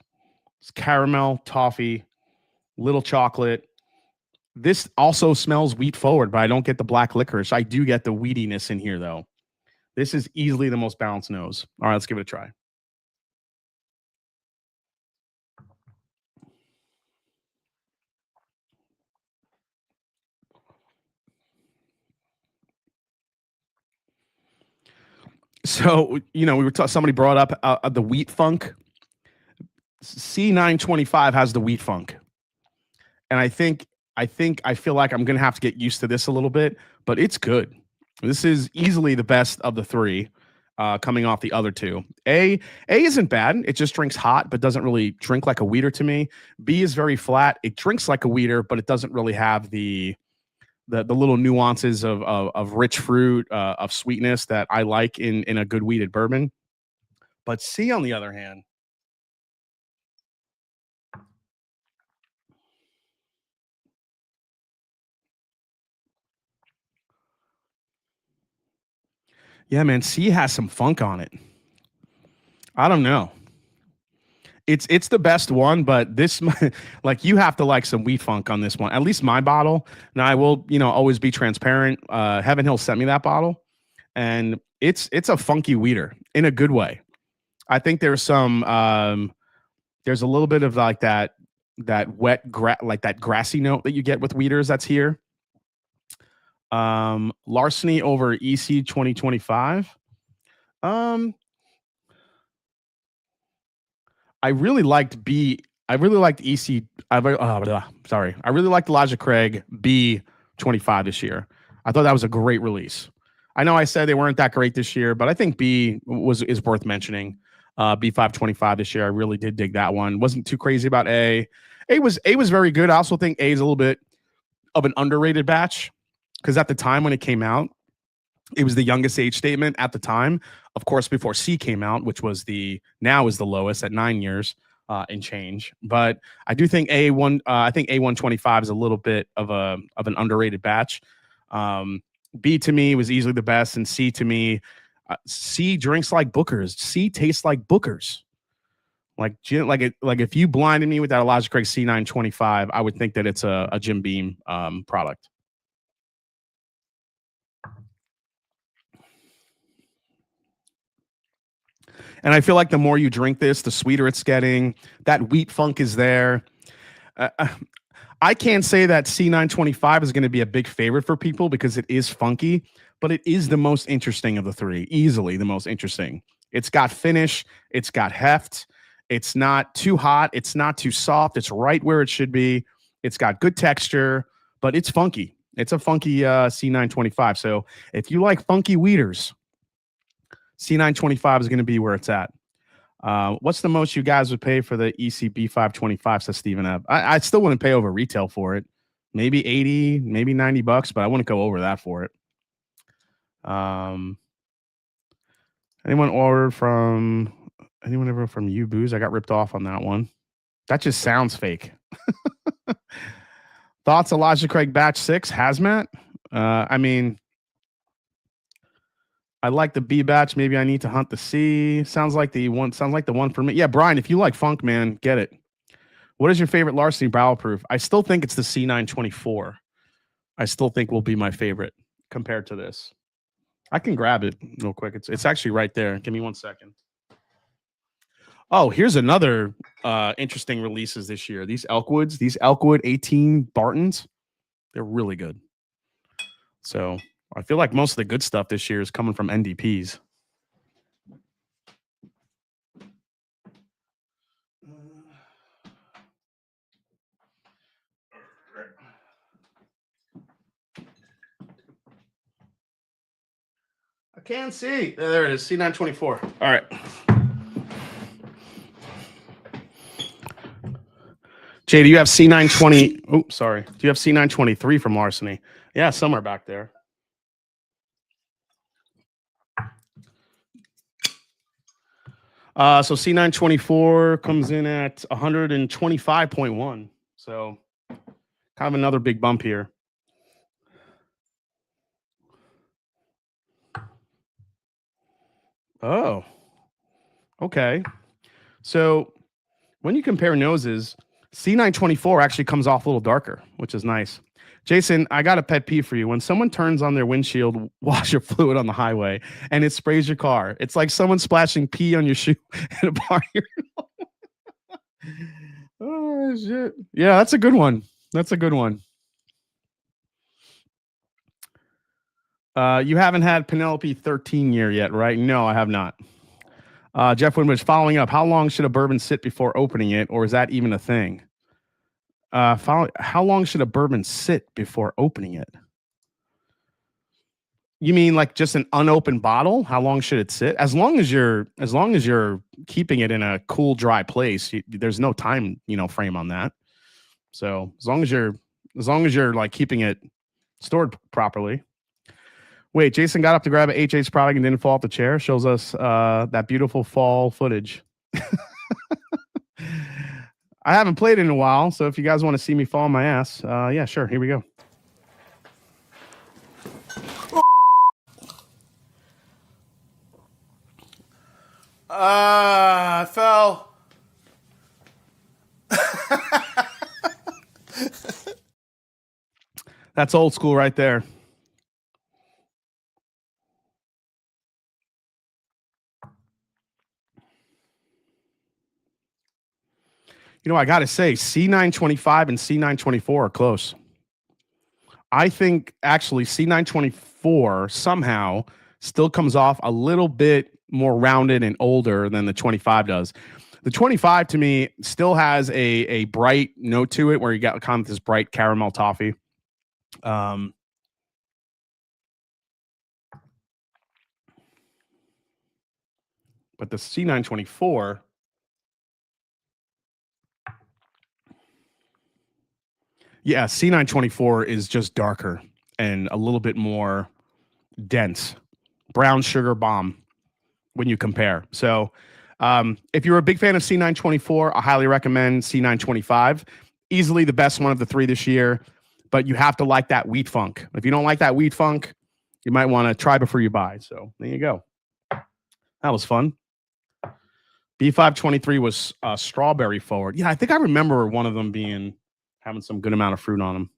It's caramel, toffee, little chocolate. This also smells wheat forward, but I don't get the black licorice. I do get the weediness in here, though. This is easily the most balanced nose. All right, let's give it a try. So, we were somebody brought up the wheat funk. C925 has the wheat funk. And I feel like I'm going to have to get used to this a little bit, but it's good. This is easily the best of the three coming off the other two. A isn't bad. It just drinks hot, but doesn't really drink like a weeder to me. B is very flat. It drinks like a weeder, but it doesn't really have the little nuances of rich fruit, of sweetness that I like in a good weeded bourbon. But C, on the other hand, yeah, man, C has some funk on it. I don't know. It's the best one, but this like you have to like some wheat funk on this one. At least my bottle. Now I will, always be transparent. Heaven Hill sent me that bottle, and it's a funky weeder in a good way. I think there's a little bit of like that wet like that grassy note that you get with weeders that's here. Larceny over EC 2025. I really liked B. I really liked EC. Sorry. I really liked Elijah Craig B25 this year. I thought that was a great release. I know I said they weren't that great this year, but I think B is worth mentioning. B525 this year. I really did dig that one. Wasn't too crazy about A. A was very good. I also think A is a little bit of an underrated batch because at the time when it came out, it was the youngest age statement at the time. Of course, before C came out, which was now is the lowest at 9 years and change. But I do think I think A125 is a little bit of an underrated batch. B to me was easily the best, and C to me, C drinks like Bookers. C tastes like Bookers. Like if you blinded me with that Elijah Craig C925, I would think that it's a Jim Beam product. And I feel like the more you drink this, the sweeter it's getting. That wheat funk is there. I can't say that C925 is going to be a big favorite for people because it is funky, but it is the most interesting of the three. Easily the most interesting. It's got finish. It's got heft. It's not too hot. It's not too soft. It's right where it should be. It's got good texture, but it's funky. It's a funky C925. So if you like funky weeders, C925 is going to be where it's at. What's the most you guys would pay for the ECB 525? Says Stephen Ebb. I still wouldn't pay over retail for it. Maybe 80, maybe $90, but I wouldn't go over that for it. Anyone ever from You Booze? I got ripped off on that one. That just sounds fake. Thoughts, Elijah Craig Batch 6 Hazmat? I mean, I like the B batch. Maybe I need to hunt the C. Sounds like the one for me. Yeah, Brian, if you like funk, man, get it. What is your favorite Larceny barrel proof? I still think it's the C924. I still think will be my favorite compared to this. I can grab it real quick. It's actually right there. Give me 1 second. Oh, here's another interesting releases this year. These Elkwood 18 Bartons, they're really good. So I feel like most of the good stuff this year is coming from NDPs. I can't see. There it is. C924. All right. Jay, do you have C920? Oh, sorry. Do you have C923 from Larceny? Yeah, somewhere back there. So C924 comes in at 125.1. So kind of another big bump here. Oh, okay. So when you compare noses, C924 actually comes off a little darker, which is nice. Jason, I got a pet peeve for you. When someone turns on their windshield washer fluid on the highway and it sprays your car, it's like someone splashing pee on your shoe in a party. Oh, shit. Yeah, that's a good one. That's a good one. You haven't had Penelope 13 year yet, right? No, I have not. Jeff Winwich following up. How long should a bourbon sit before opening it, or is that even a thing? How long should a bourbon sit before opening it? You mean like just an unopened bottle? How long should it sit? As long as you're keeping it in a cool, dry place, there's no time, frame on that. So as long as you're like keeping it stored properly. Wait, Jason got up to grab an HH product and didn't fall off the chair. Shows us that beautiful fall footage. I haven't played in a while, so if you guys want to see me fall on my ass, yeah, sure. Here we go. I fell. That's old school right there. You know, I got to say, C925 and C924 are close. I think actually C924 somehow still comes off a little bit more rounded and older than the 25 does. The 25 to me still has a bright note to it where you got kind of this bright caramel toffee. But the C924, yeah, C924 is just darker and a little bit more dense. Brown sugar bomb when you compare. So if you're a big fan of C924, I highly recommend C925. Easily the best one of the three this year, but you have to like that wheat funk. If you don't like that wheat funk, you might want to try before you buy. So there you go. That was fun. B523 was strawberry forward. Yeah, I think I remember one of them having some good amount of fruit on them.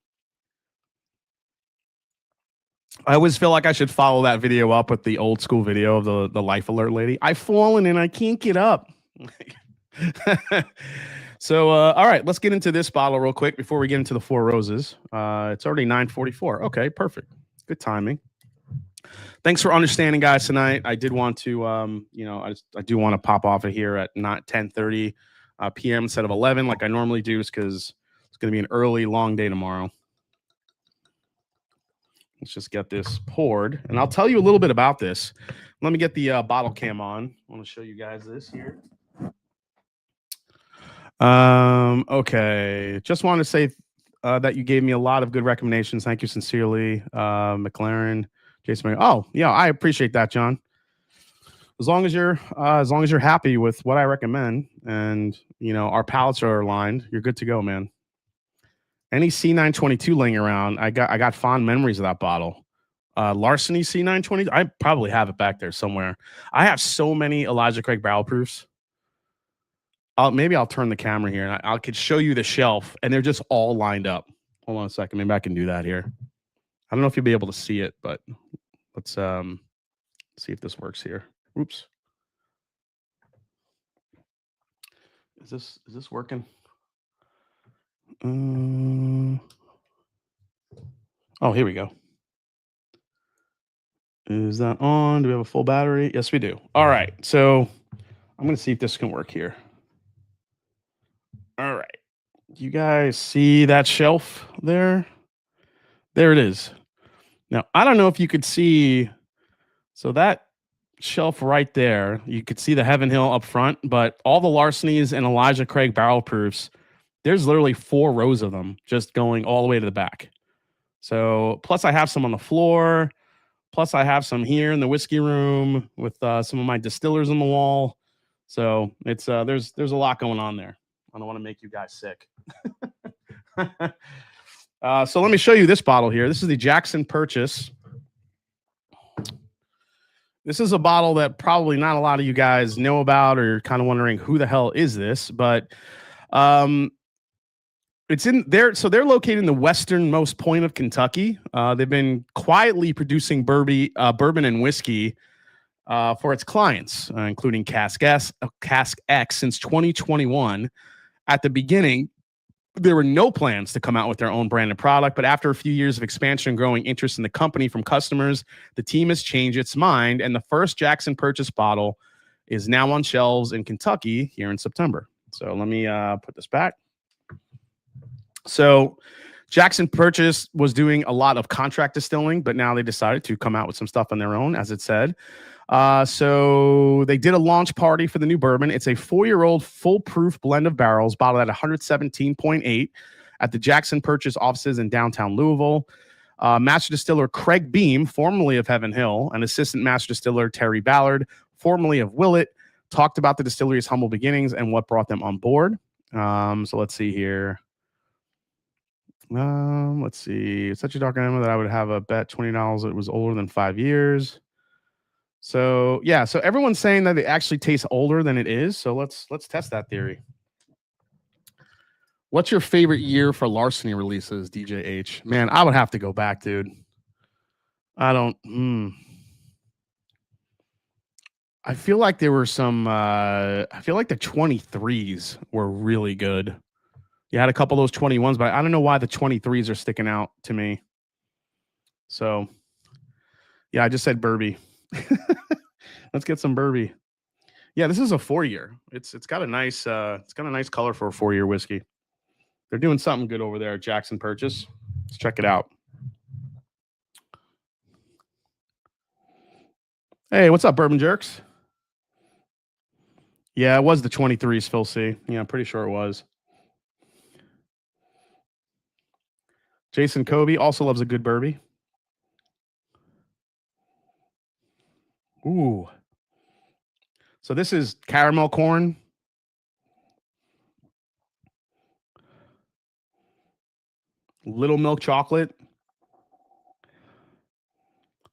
I always feel like I should follow that video up with the old school video of the life alert lady. I've fallen and I can't get up. So, all right, let's get into this bottle real quick before we get into the Four Roses. It's already 9:44. Okay, perfect. Good timing. Thanks for understanding, guys, tonight. I did want to, I do want to pop off of here at not 10:30 p.m. instead of 11 like I normally do, just because it's going to be an early, long day tomorrow. Let's just get this poured, and I'll tell you a little bit about this. Let me get the bottle cam on. I want to show you guys this here. Okay. Just want to say that you gave me a lot of good recommendations. Thank you sincerely, McLaren, Jason. Oh, yeah, I appreciate that, John. As long as you're happy with what I recommend, and our palates are aligned, you're good to go, man. Any C922 laying around, I got fond memories of that bottle. Larceny C920, I probably have it back there somewhere. I have so many Elijah Craig barrel proofs. Maybe I'll turn the camera here and I could show you the shelf, and they're just all lined up. Hold on a second. Maybe I can do that here. I don't know if you'll be able to see it, but let's see if this works here. Oops. Is this working? Oh, here we go. Is that on? Do we have a full battery? Yes, we do. All right. So I'm going to see if this can work here. All right. You guys see that shelf there? There it is. Now, I don't know if you could see. So that shelf right there, you could see the Heaven Hill up front, but all the Larcenys and Elijah Craig barrel proofs, there's literally 4 rows of them just going all the way to the back. So plus I have some on the floor. Plus I have some here in the whiskey room with some of my distillers on the wall. So it's there's a lot going on there. I don't want to make you guys sick. So let me show you this bottle here. This is the Jackson Purchase. This is a bottle that probably not a lot of you guys know about, or you're kind of wondering who the hell is this, but it's in there. So they're located in the westernmost point of Kentucky. They've been quietly producing bourbon and whiskey for its clients, including Cask X since 2021. At the beginning, there were no plans to come out with their own branded product, but after a few years of expansion and growing interest in the company from customers, the team has changed its mind, and the first Jackson Purchase bottle is now on shelves in Kentucky here in September. So let me put this back. So Jackson Purchase was doing a lot of contract distilling, but now they decided to come out with some stuff on their own, as it said. So they did a launch party for the new bourbon. It's a 4-year-old foolproof blend of barrels bottled at 117.8 at the Jackson Purchase offices in downtown Louisville. Master Distiller Craig Beam, formerly of Heaven Hill, and Assistant Master Distiller Terry Ballard, formerly of Willett, talked about the distillery's humble beginnings and what brought them on board. So let's see here. Let's see. It's such a dark animal that I would have a bet $20 it was older than 5 years. So yeah, so everyone's saying that it actually tastes older than it is. So let's test that theory. What's your favorite year for Larceny releases, DJH? Man, I would have to go back, dude. I don't. I feel like there were some. I feel like the 23s were really good. You had a couple of those 21s, but I don't know why the 23s are sticking out to me. So, yeah, I just said Burby. Let's get some Burby. Yeah, this is a 4-year. It's got a nice color for a 4-year whiskey. They're doing something good over there at Jackson Purchase. Let's check it out. Hey, what's up, Bourbon Jerks? Yeah, it was the 23s, Phil C. Yeah, I'm pretty sure it was. Jason Kobe also loves a good Burby. Ooh. So this is caramel corn. Little milk chocolate.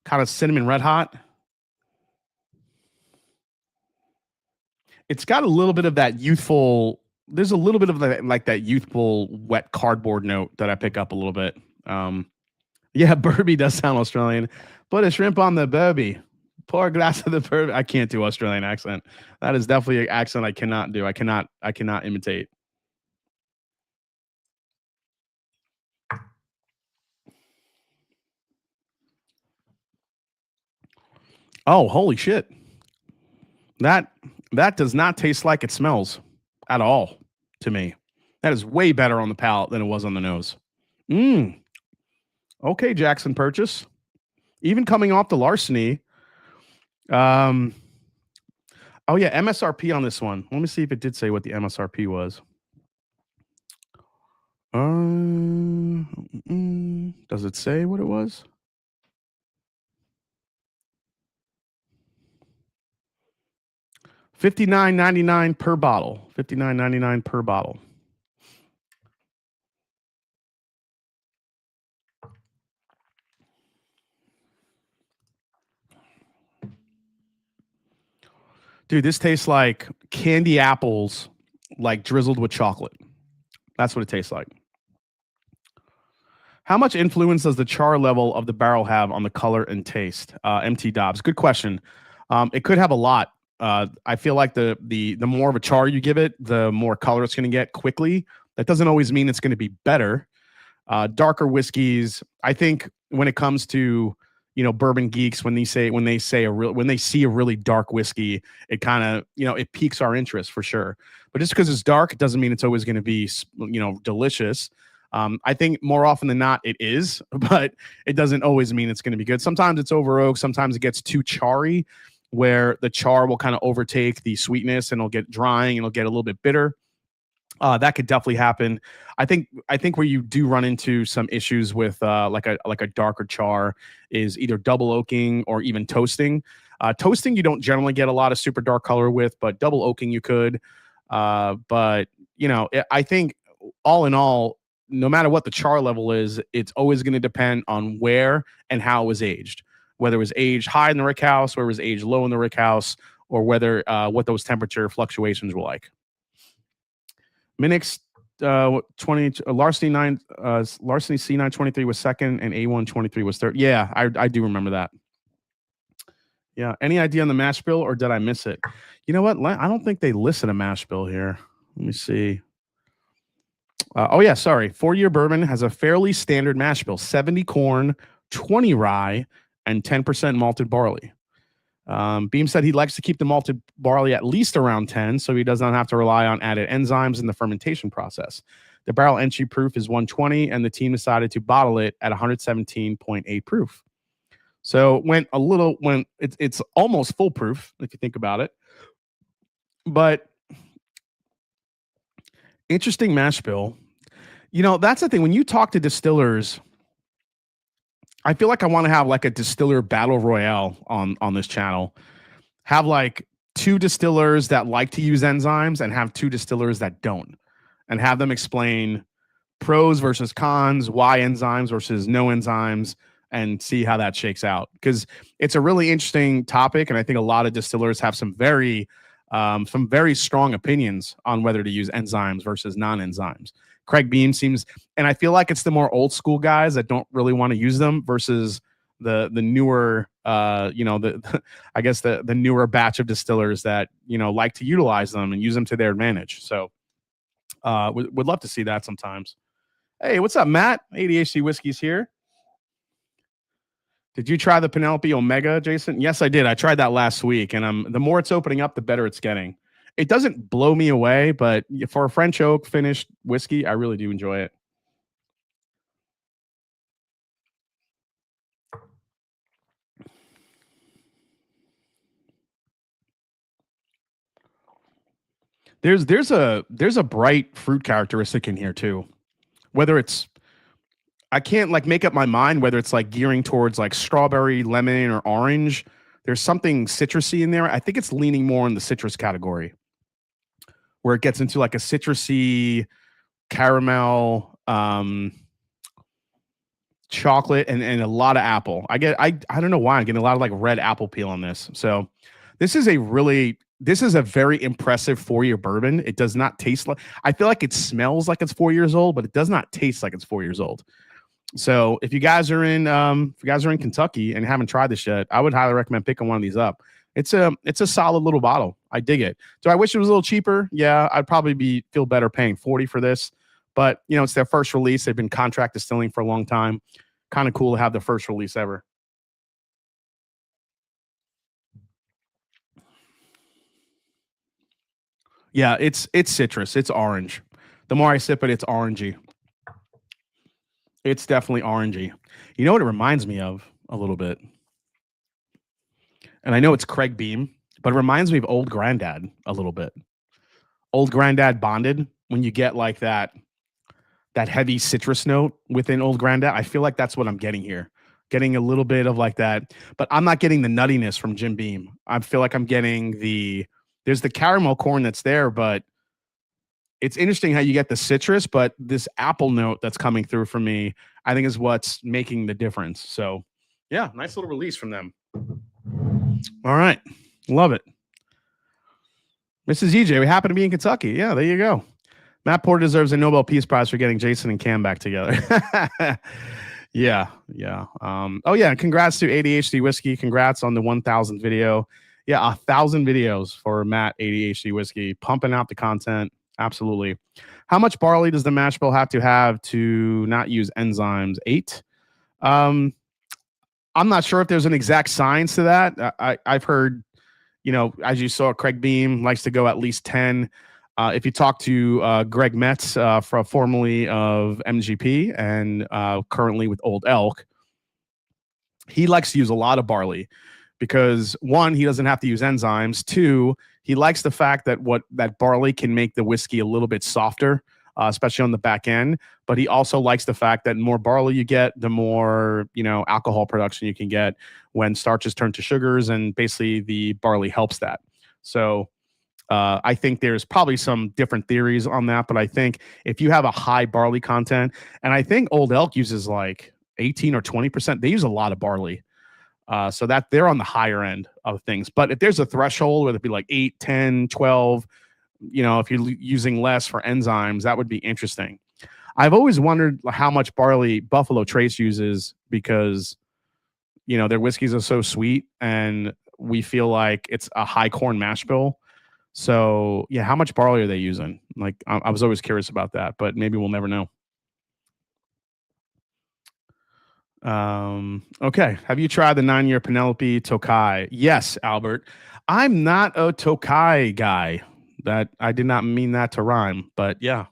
Kind of cinnamon red hot. It's got a little bit of that youthful. There's a little bit of that youthful wet cardboard note that I pick up a little bit. Yeah, Burby does sound Australian. Put a shrimp on the Burby. Pour a glass of the Burby. I can't do Australian accent. That is definitely an accent I cannot do. I cannot imitate. Oh, holy shit. That does not taste like it smells at all to me. That is way better on the palate than it was on the nose. Okay, Jackson Purchase. Even coming off the Larceny. Oh yeah, MSRP on this one. Let me see if it did say what the MSRP was. Does it say what it was? $59.99 per bottle. $59.99 per bottle. Dude, this tastes like candy apples, like drizzled with chocolate. That's what it tastes like. How much influence does the char level of the barrel have on the color and taste? MT Dobbs, good question. It could have a lot. I feel like the more of a char you give it, the more color it's going to get quickly. That doesn't always mean it's going to be better. Darker whiskeys, I think, when it comes to bourbon geeks, when they see a really dark whiskey, it kind of it piques our interest for sure. But just because it's dark, it doesn't mean it's always going to be delicious. I think more often than not it is, but it doesn't always mean it's going to be good. Sometimes it's over oak. Sometimes it gets too charry, where the char will kind of overtake the sweetness and it'll get drying and it'll get a little bit bitter. That could definitely happen. I think where you do run into some issues with like a darker char is either double oaking or even toasting. Toasting you don't generally get a lot of super dark color with, but double oaking you could. But I think all in all, no matter what the char level is, it's always going to depend on where and how it was aged. Whether it was aged high in the rick house, or it was aged low in the rick house, or whether what those temperature fluctuations were like. Minix 20 Larceny C925 was second and A123 was third. Yeah, I do remember that. Yeah. Any idea on the mash bill, or did I miss it? You know what? I don't think they listed a mash bill here. Let me see. Oh yeah, sorry. 4-year bourbon has a fairly standard mash bill: 70 corn, 20 rye, and 10% malted barley. Beam said he likes to keep the malted barley at least around 10, so he does not have to rely on added enzymes in the fermentation process. The barrel entry proof is 120, and the team decided to bottle it at 117.8 proof. So it's almost foolproof if you think about it. But interesting mash bill. That's the thing. When you talk to distillers, I feel like I want to have like a distiller battle royale on this channel. Have like 2 distillers that like to use enzymes and have 2 distillers that don't, and have them explain pros versus cons, why enzymes versus no enzymes, and see how that shakes out. Because it's a really interesting topic, and I think a lot of distillers have some very strong opinions on whether to use enzymes versus non-enzymes. Craig Beam seems, and I feel like it's the more old school guys that don't really want to use them versus the newer, I guess the newer batch of distillers that, like to utilize them and use them to their advantage. So would love to see that sometimes. Hey, what's up, Matt? ADHD Whiskey's here. Did you try the Penelope Omega, Jason? Yes, I did. I tried that last week, and the more it's opening up, the better it's getting. It doesn't blow me away, but for a French oak finished whiskey, I really do enjoy it. There's a bright fruit characteristic in here too. Whether it's, I can't like make up my mind whether it's like gearing towards like strawberry, lemon, or orange. There's something citrusy in there. I think it's leaning more in the citrus category, where it gets into like a citrusy caramel, chocolate, and a lot of apple. I don't know why I'm getting a lot of like red apple peel on this. So this is a very impressive 4-year bourbon. It does not taste like, I feel like it smells like it's 4 years old, but it does not taste like it's 4 years old. So if you guys are in Kentucky and haven't tried this yet, I would highly recommend picking one of these up. It's a solid little bottle. I dig it. Do I wish it was a little cheaper? Yeah, I'd probably feel better paying $40 for this. But it's their first release. They've been contract distilling for a long time. Kind of cool to have the first release ever. Yeah, it's citrus. It's orange. The more I sip it, it's orangey. It's definitely orangey. You know what it reminds me of a little bit? And I know it's Craig Beam, but it reminds me of Old Grandad a little bit. Old Grandad Bonded, when you get like that heavy citrus note within Old Grandad, I feel like that's what I'm getting here. Getting a little bit of like that, but I'm not getting the nuttiness from Jim Beam. I feel like I'm getting there's the caramel corn that's there, but it's interesting how you get the citrus, but this apple note that's coming through for me, I think is what's making the difference. So yeah, nice little release from them. All right. Love it. Mrs. EJ, we happen to be in Kentucky. Yeah, there you go. Matt Porter deserves a Nobel Peace Prize for getting Jason and Cam back together. Yeah. Oh yeah, congrats to ADHD Whiskey. Congrats on the 1,000 video. Yeah, 1,000 videos for Matt ADHD Whiskey, pumping out the content. Absolutely. How much barley does the mash bill have to not use enzymes? 8. I'm not sure if there's an exact science to that. I've heard, as you saw, Craig Beam likes to go at least 10. If you talk to Greg Metz, formerly of MGP and currently with Old Elk, he likes to use a lot of barley because 1, he doesn't have to use enzymes. 2, he likes the fact that barley can make the whiskey a little bit softer, especially on the back end. But he also likes the fact that the more barley you get, the more alcohol production you can get when starches turn to sugars, and basically the barley helps that. So I think there's probably some different theories on that, but I think if you have a high barley content, and I think Old Elk uses like 18 or 20%, they use a lot of barley. So that they're on the higher end of things. But if there's a threshold, whether it be like 8, 10, 12, if you're using less for enzymes, that would be interesting. I've always wondered how much barley Buffalo Trace uses because, their whiskeys are so sweet and we feel like it's a high corn mash bill. So yeah, how much barley are they using? Like, I was always curious about that, but maybe we'll never know. Okay. Have you tried the 9-year Penelope Tokai? Yes, Albert. I'm not a Tokai guy. That I did not mean that to rhyme, but yeah,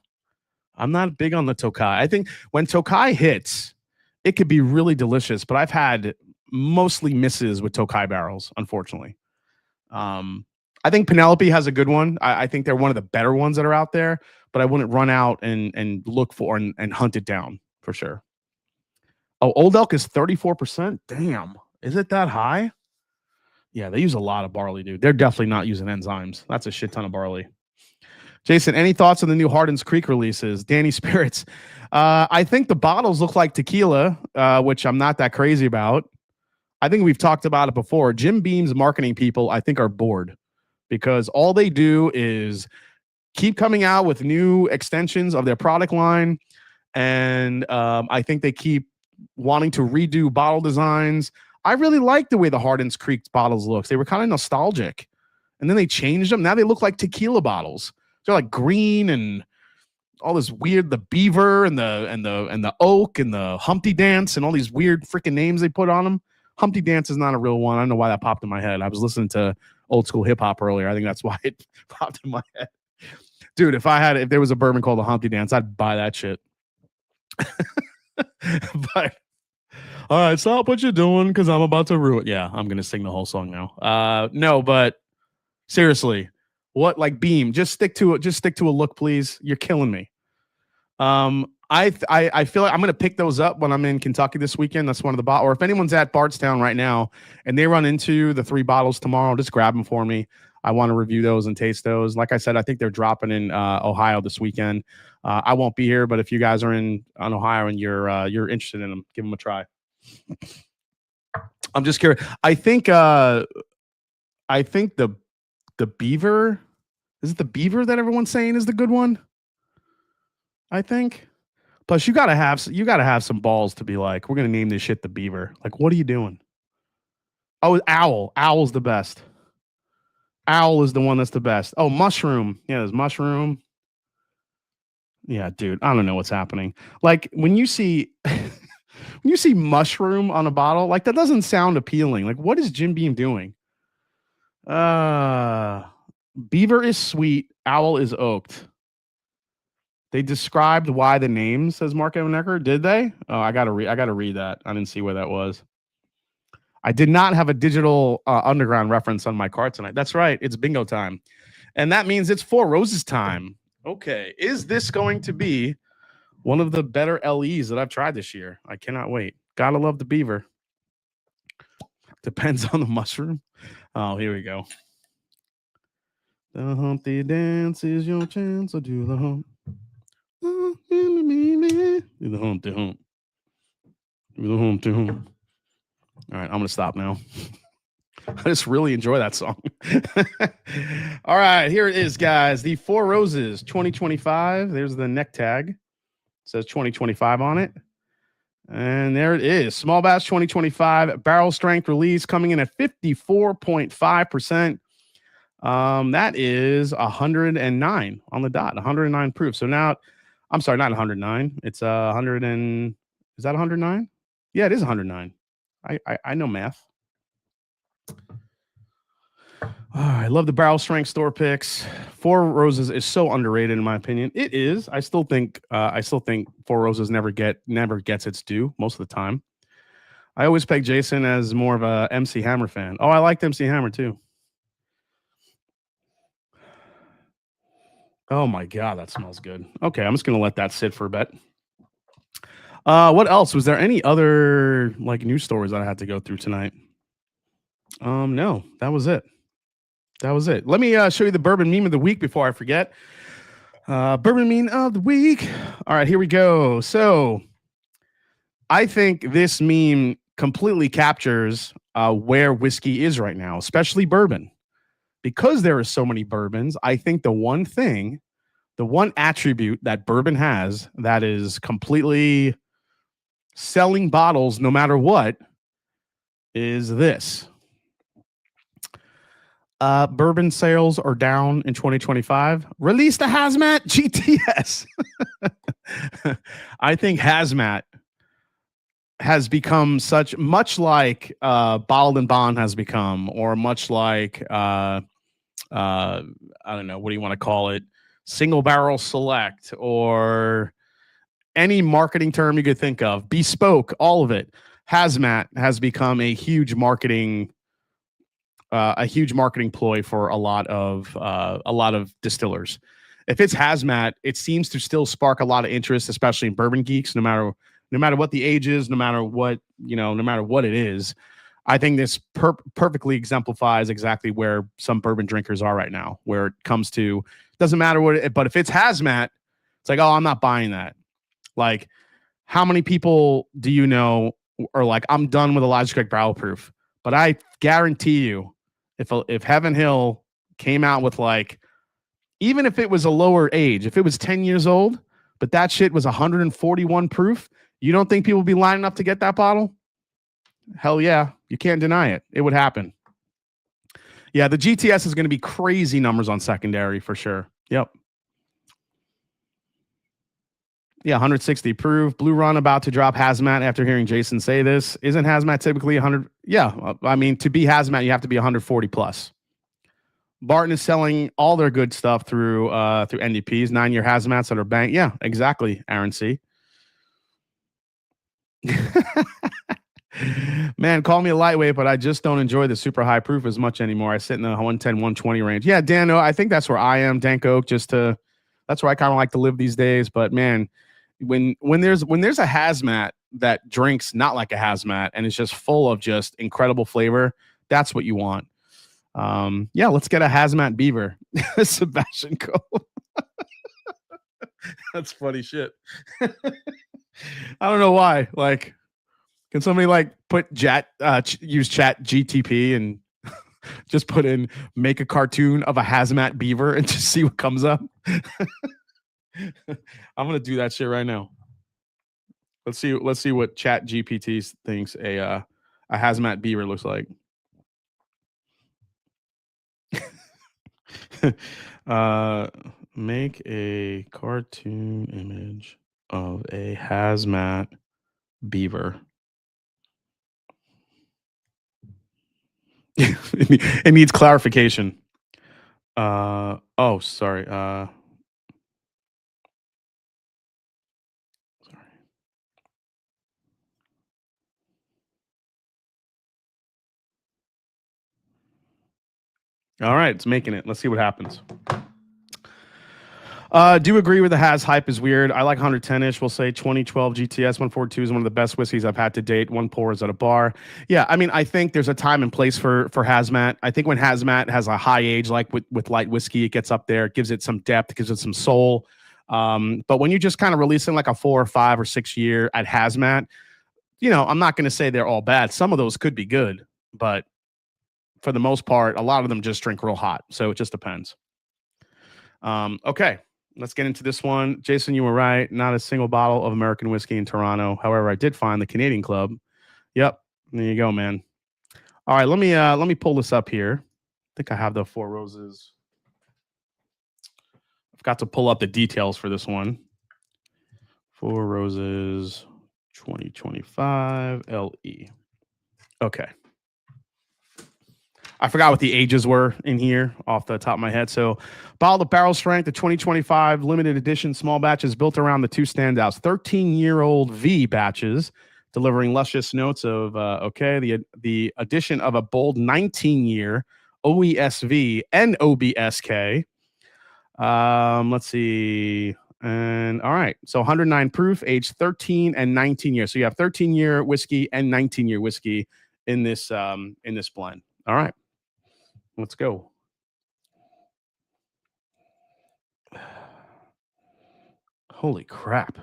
I'm not big on the Tokai. I think when Tokai hits, it could be really delicious, but I've had mostly misses with Tokai barrels, unfortunately. I think Penelope has a good one. I think they're one of the better ones that are out there, but I wouldn't run out and look for and hunt it down for sure. Oh, Old Elk is 34%. Damn. Is it that high? Yeah, they use a lot of barley, dude. They're definitely not using enzymes. That's a shit ton of barley. Jason, any thoughts on the new Hardin's Creek releases? Danny Spirits. I think the bottles look like tequila, which I'm not that crazy about. I think we've talked about it before. Jim Beam's marketing people, I think, are bored because all they do is keep coming out with new extensions of their product line. And I think they keep wanting to redo bottle designs. I really like the way the Hardin's Creek bottles looks. They were kind of nostalgic. And then they changed them. Now they look like tequila bottles. They're like green and all this weird, the beaver and the oak and the Humpty Dance and all these weird freaking names they put on them. Humpty Dance is not a real one. I don't know why that popped in my head. I was listening to old school hip hop earlier. I think that's why it popped in my head. Dude, if there was a bourbon called the Humpty Dance, I'd buy that shit. But all right, stop what you're doing because I'm about to ruin. Yeah, I'm gonna sing the whole song now. No, but seriously, what like Beam? Just stick to it. Just stick to a look, please. You're killing me. I feel like I'm gonna pick those up when I'm in Kentucky this weekend. That's one of the or if anyone's at Bardstown right now and they run into the 3 bottles tomorrow, just grab them for me. I want to review those and taste those. Like I said, I think they're dropping in Ohio this weekend. I won't be here, but if you guys are in Ohio and you're interested in them, give them a try. I'm just curious. I think the beaver, is it the beaver that everyone's saying is the good one? I think. Plus, you gotta have some balls to be like, we're gonna name this shit the beaver. Like, what are you doing? Oh, owl. Owl's the best. Owl is the one that's the best. Oh, mushroom. Yeah, there's mushroom. Yeah, dude. I don't know what's happening. Like when you see mushroom on a bottle, like that doesn't sound appealing. Like, what is Jim Beam doing? Beaver is sweet. Owl is oaked. They described why the name, says Mark Evan Ecker. Did they? Oh, I gotta read that. I didn't see where that was. I did not have a digital underground reference on my card tonight. That's right. It's bingo time. And that means it's Four Roses time. Okay. Is this going to be one of the better LEs that I've tried this year? I cannot wait. Gotta love the beaver. Depends on the mushroom. Oh, here we go. The Humpty Dance is your chance to do the hump. Do the Humpty Hump. Do the Humpty Hump. All right, I'm going to stop now. I just really enjoy that song. All right, here it is, guys. The Four Roses 2025. There's the neck tag. It says 2025 on it. And there it is. Small batch 2025 barrel strength release coming in at 54.5%. That is 109 on the dot, 109 proof. So now, I'm sorry, not 109. It's 100 and, is that 109? Yeah, it is 109. I know math. I love the barrel strength store picks. Four Roses is so underrated in my opinion. It is. I still think Four Roses never gets its due most of the time. I always peg Jason as more of a MC Hammer fan. Oh, I liked MC Hammer too. Oh my God, that smells good. Okay, I'm just gonna let that sit for a bit. What else? Was there any other like news stories that I had to go through tonight? No, that was it. Let me show you the bourbon meme of the week before I forget. Bourbon meme of the week. All right, here we go. So I think this meme completely captures where whiskey is right now, especially bourbon. Because there are so many bourbons, I think the one attribute that bourbon has that is completely selling bottles no matter what is this. Bourbon sales are down in 2025. Release the Hazmat GTS. I think Hazmat has become much like Bottled and Bond has become, or much like I don't know, what do you want to call it? Single Barrel Select, or any marketing term you could think of. Bespoke, all of it. Hazmat has become a huge marketing ploy for a lot of distillers. If it's Hazmat, it seems to still spark a lot of interest, especially in bourbon geeks, no matter what the age is, no matter what it is. I think this perfectly exemplifies exactly where some bourbon drinkers are right now, where it comes to, doesn't matter but if it's Hazmat, it's like, oh, I'm not buying that. Like, how many people do you know are like, I'm done with Elijah Craig Barrel Proof? But I guarantee you, if Heaven Hill came out with like, even if it was a lower age, if it was 10 years old, but that shit was 141 proof, you don't think people would be lining up to get that bottle? Hell yeah. You can't deny it. It would happen. Yeah, the GTS is going to be crazy numbers on secondary for sure. Yep. Yeah, 160 proof. Blue Run about to drop Hazmat after hearing Jason say this. Isn't Hazmat typically 100? Yeah, I mean, to be Hazmat, you have to be 140 plus. Barton is selling all their good stuff through NDPs, 9-year Hazmats that are banked. Yeah, exactly, Aaron C. Man, call me a lightweight, but I just don't enjoy the super high proof as much anymore. I sit in the 110, 120 range. Yeah, Dan, I think that's where I am, Dank Oak, that's where I kind of like to live these days. But man, when there's a hazmat that drinks not like a hazmat and is just full of just incredible flavor, that's what you want. Yeah, let's get a hazmat beaver. Sebastian Cole. That's funny shit. I don't know why. Like, can somebody use chat GTP and just put in, make a cartoon of a hazmat beaver and just see what comes up? I'm gonna do that shit right now. Let's see what chat GPT thinks a hazmat beaver looks like. Make a cartoon image of a hazmat beaver. It needs clarification. Oh, sorry. Sorry. All right, it's making it. Let's see what happens. Do agree with the Has hype is weird. I like 110-ish. We'll say 2012 GTS 142 is one of the best whiskeys I've had to date. One pour is at a bar. Yeah, I mean, I think there's a time and place for Hazmat. I think when Hazmat has a high age, like with light whiskey, it gets up there, it gives it some depth, it gives it some soul. But when you just kind of releasing like a 4 or 5 or 6 year at Hazmat, I'm not going to say they're all bad. Some of those could be good, but for the most part, a lot of them just drink real hot. So it just depends. Okay. Let's get into this one. Jason, you were right. Not a single bottle of American whiskey in Toronto. However, I did find the Canadian Club. Yep. There you go, man. All right. Let me pull this up here. I think I have the Four Roses. I've got to pull up the details for this one. Four Roses 2025 LE. Okay. I forgot what the ages were in here off the top of my head. So, bottled to barrel strength, the 2025 limited edition small batches built around the two standouts. 13-year-old V batches, delivering luscious notes of, the addition of a bold 19-year OESV and OBSK. Let's see. And all right. So 109 proof, age 13 and 19 years. So you have 13-year whiskey and 19-year whiskey in this blend. All right. Let's go. Holy crap.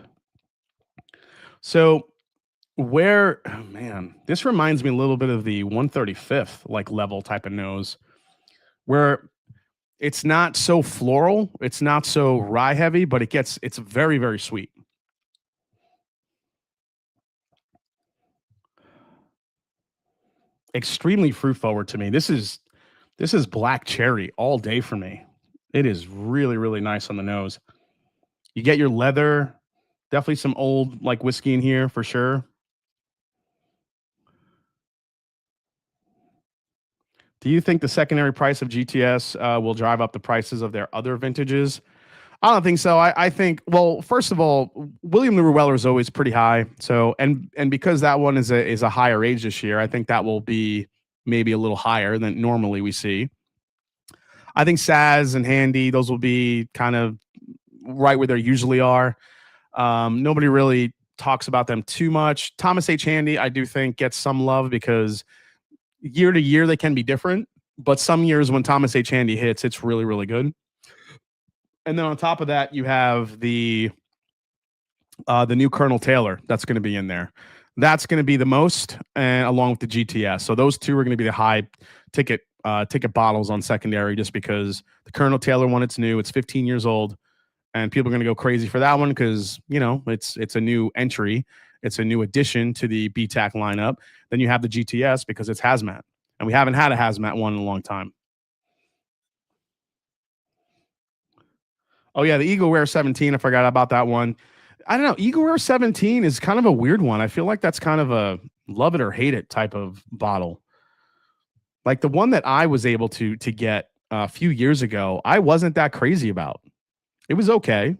So this reminds me a little bit of the 135th like level type of nose, where it's not so floral, it's not so rye heavy, but it's very, very sweet. Extremely fruit forward to me. This is black cherry all day for me. It is really, really nice on the nose. You get your leather, definitely some old like whiskey in here for sure. Do you think the secondary price of GTS will drive up the prices of their other vintages? I don't think so. I think, well, first of all, William the Ruweller is always pretty high. So, and because that one is a higher age this year, I think that will be maybe a little higher than normally we see. I think Saz and Handy, those will be kind of right where they usually are. Nobody really talks about them too much. Thomas H. Handy, I do think, gets some love because year to year they can be different. But some years when Thomas H. Handy hits, it's really, really good. And then on top of that, you have the new Colonel Taylor that's going to be in there. That's going to be the most, and along with the GTS. So those two are going to be the high ticket ticket bottles on secondary, just because the Colonel Taylor one, it's new, it's 15 years old, and people are going to go crazy for that one because it's a new entry, it's a new addition to the BTAC lineup. Then you have the GTS because it's hazmat, and we haven't had a hazmat one in a long time. Oh yeah, the Eagle Rare 17. I forgot about that one. I don't know. Eagle Rare 17 is kind of a weird one. I feel like that's kind of a love it or hate it type of bottle. Like the one that I was able to get a few years ago, I wasn't that crazy about. It was okay.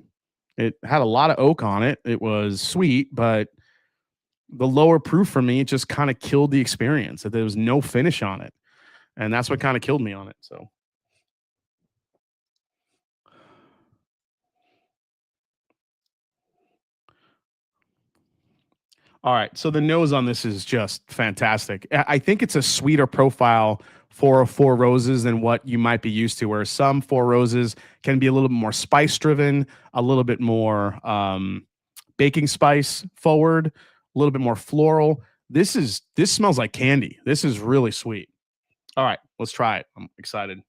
It had a lot of oak on it. It was sweet, but the lower proof for me, it just kind of killed the experience. That there was no finish on it, and that's what kind of killed me on it. So, all right. So the nose on this is just fantastic. I think it's a sweeter profile for Four Roses than what you might be used to, where some Four Roses can be a little bit more spice driven, a little bit more baking spice forward, a little bit more floral. This smells like candy. This is really sweet. All right, let's try it. I'm excited.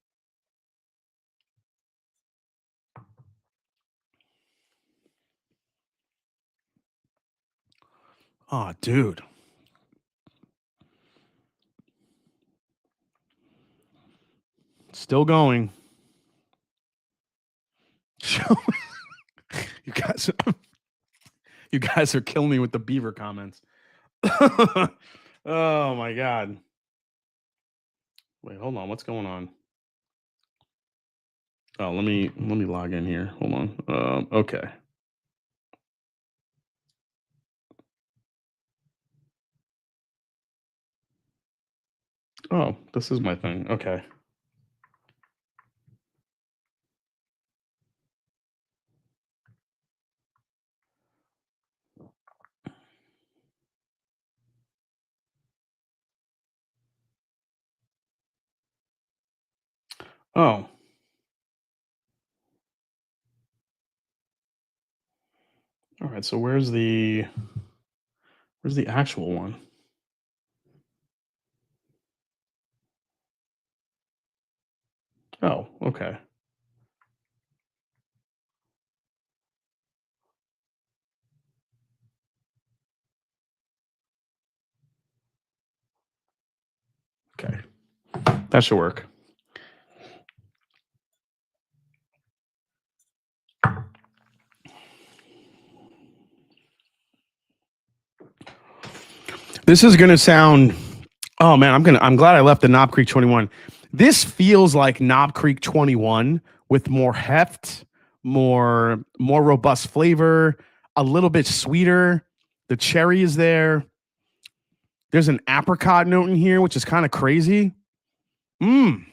Oh, dude. Still going. you guys you guys are killing me with the beaver comments. Oh my god. Wait, hold on. What's going on? Oh, let me log in here. Hold on. Okay. Oh, this is my thing. Okay. Oh. All right. So where's the actual one? Oh, okay. Okay. That should work. This is gonna sound. Oh man, I'm glad I left the Knob Creek 21. This feels like Knob Creek 21 with more heft, more robust flavor, a little bit sweeter. The cherry is there. There's an apricot note in here, which is kind of crazy. Mmm.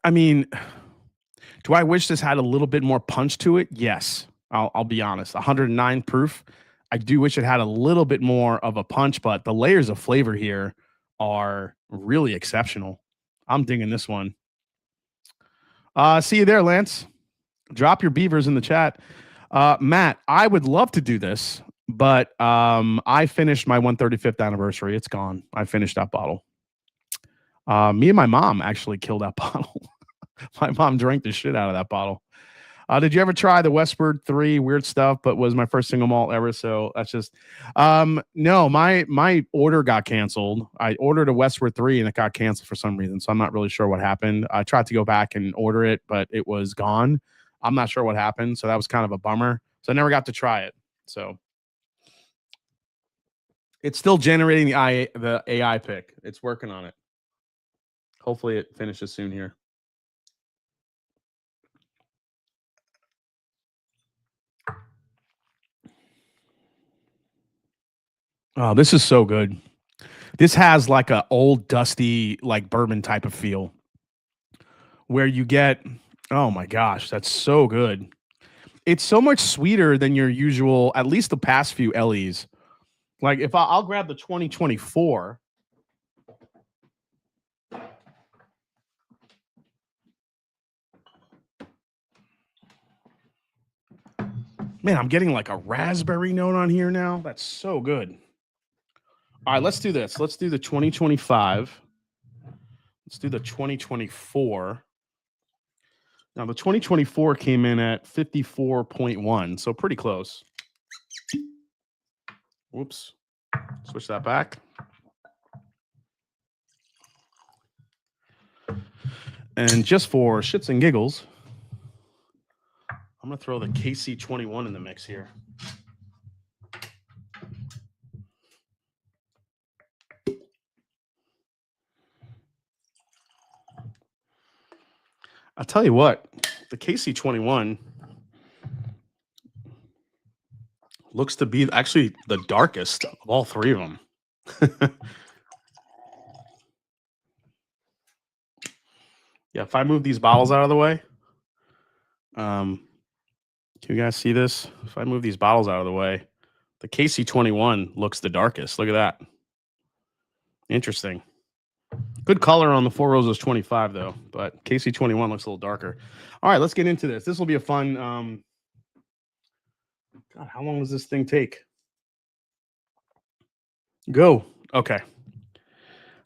I mean, do I wish this had a little bit more punch to it? Yes. I'll be honest. 109 proof. I do wish it had a little bit more of a punch, but the layers of flavor here are really exceptional. I'm digging this one. See you there, Lance. Drop your beavers in the chat. Matt, I would love to do this, but I finished my 135th anniversary. It's gone. I finished that bottle. Me and my mom actually killed that bottle. My mom drank the shit out of that bottle. Did you ever try the Westward 3? Weird stuff, but was my first single malt ever. So that's just no, my order got canceled. I ordered a Westward 3 and it got canceled for some reason. So I'm not really sure what happened. I tried to go back and order it, but it was gone. I'm not sure what happened. So that was kind of a bummer. So I never got to try it. So it's still generating the AI pick. It's working on it. Hopefully it finishes soon here. Oh, this is so good. This has like a old dusty like bourbon type of feel where you get, oh my gosh, that's so good. It's so much sweeter than your usual, at least the past few LEs. Like if I'll grab the 2024. Man, I'm getting like a raspberry note on here now. That's so good. All right, let's do this. Let's do the 2025. Let's do the 2024. Now, the 2024 came in at 54.1, so pretty close. Whoops. Switch that back. And just for shits and giggles, I'm going to throw the KC21 in the mix here. I'll tell you what, the KC21 looks to be actually the darkest of all three of them. Yeah, if I move these bottles out of the way, can you guys see this? If I move these bottles out of the way, the KC21 looks the darkest. Look at that. Interesting. Good color on the Four Roses 25, though, but KC21 looks a little darker. All right, let's get into this. This will be a fun... God, how long does this thing take? Go. Okay.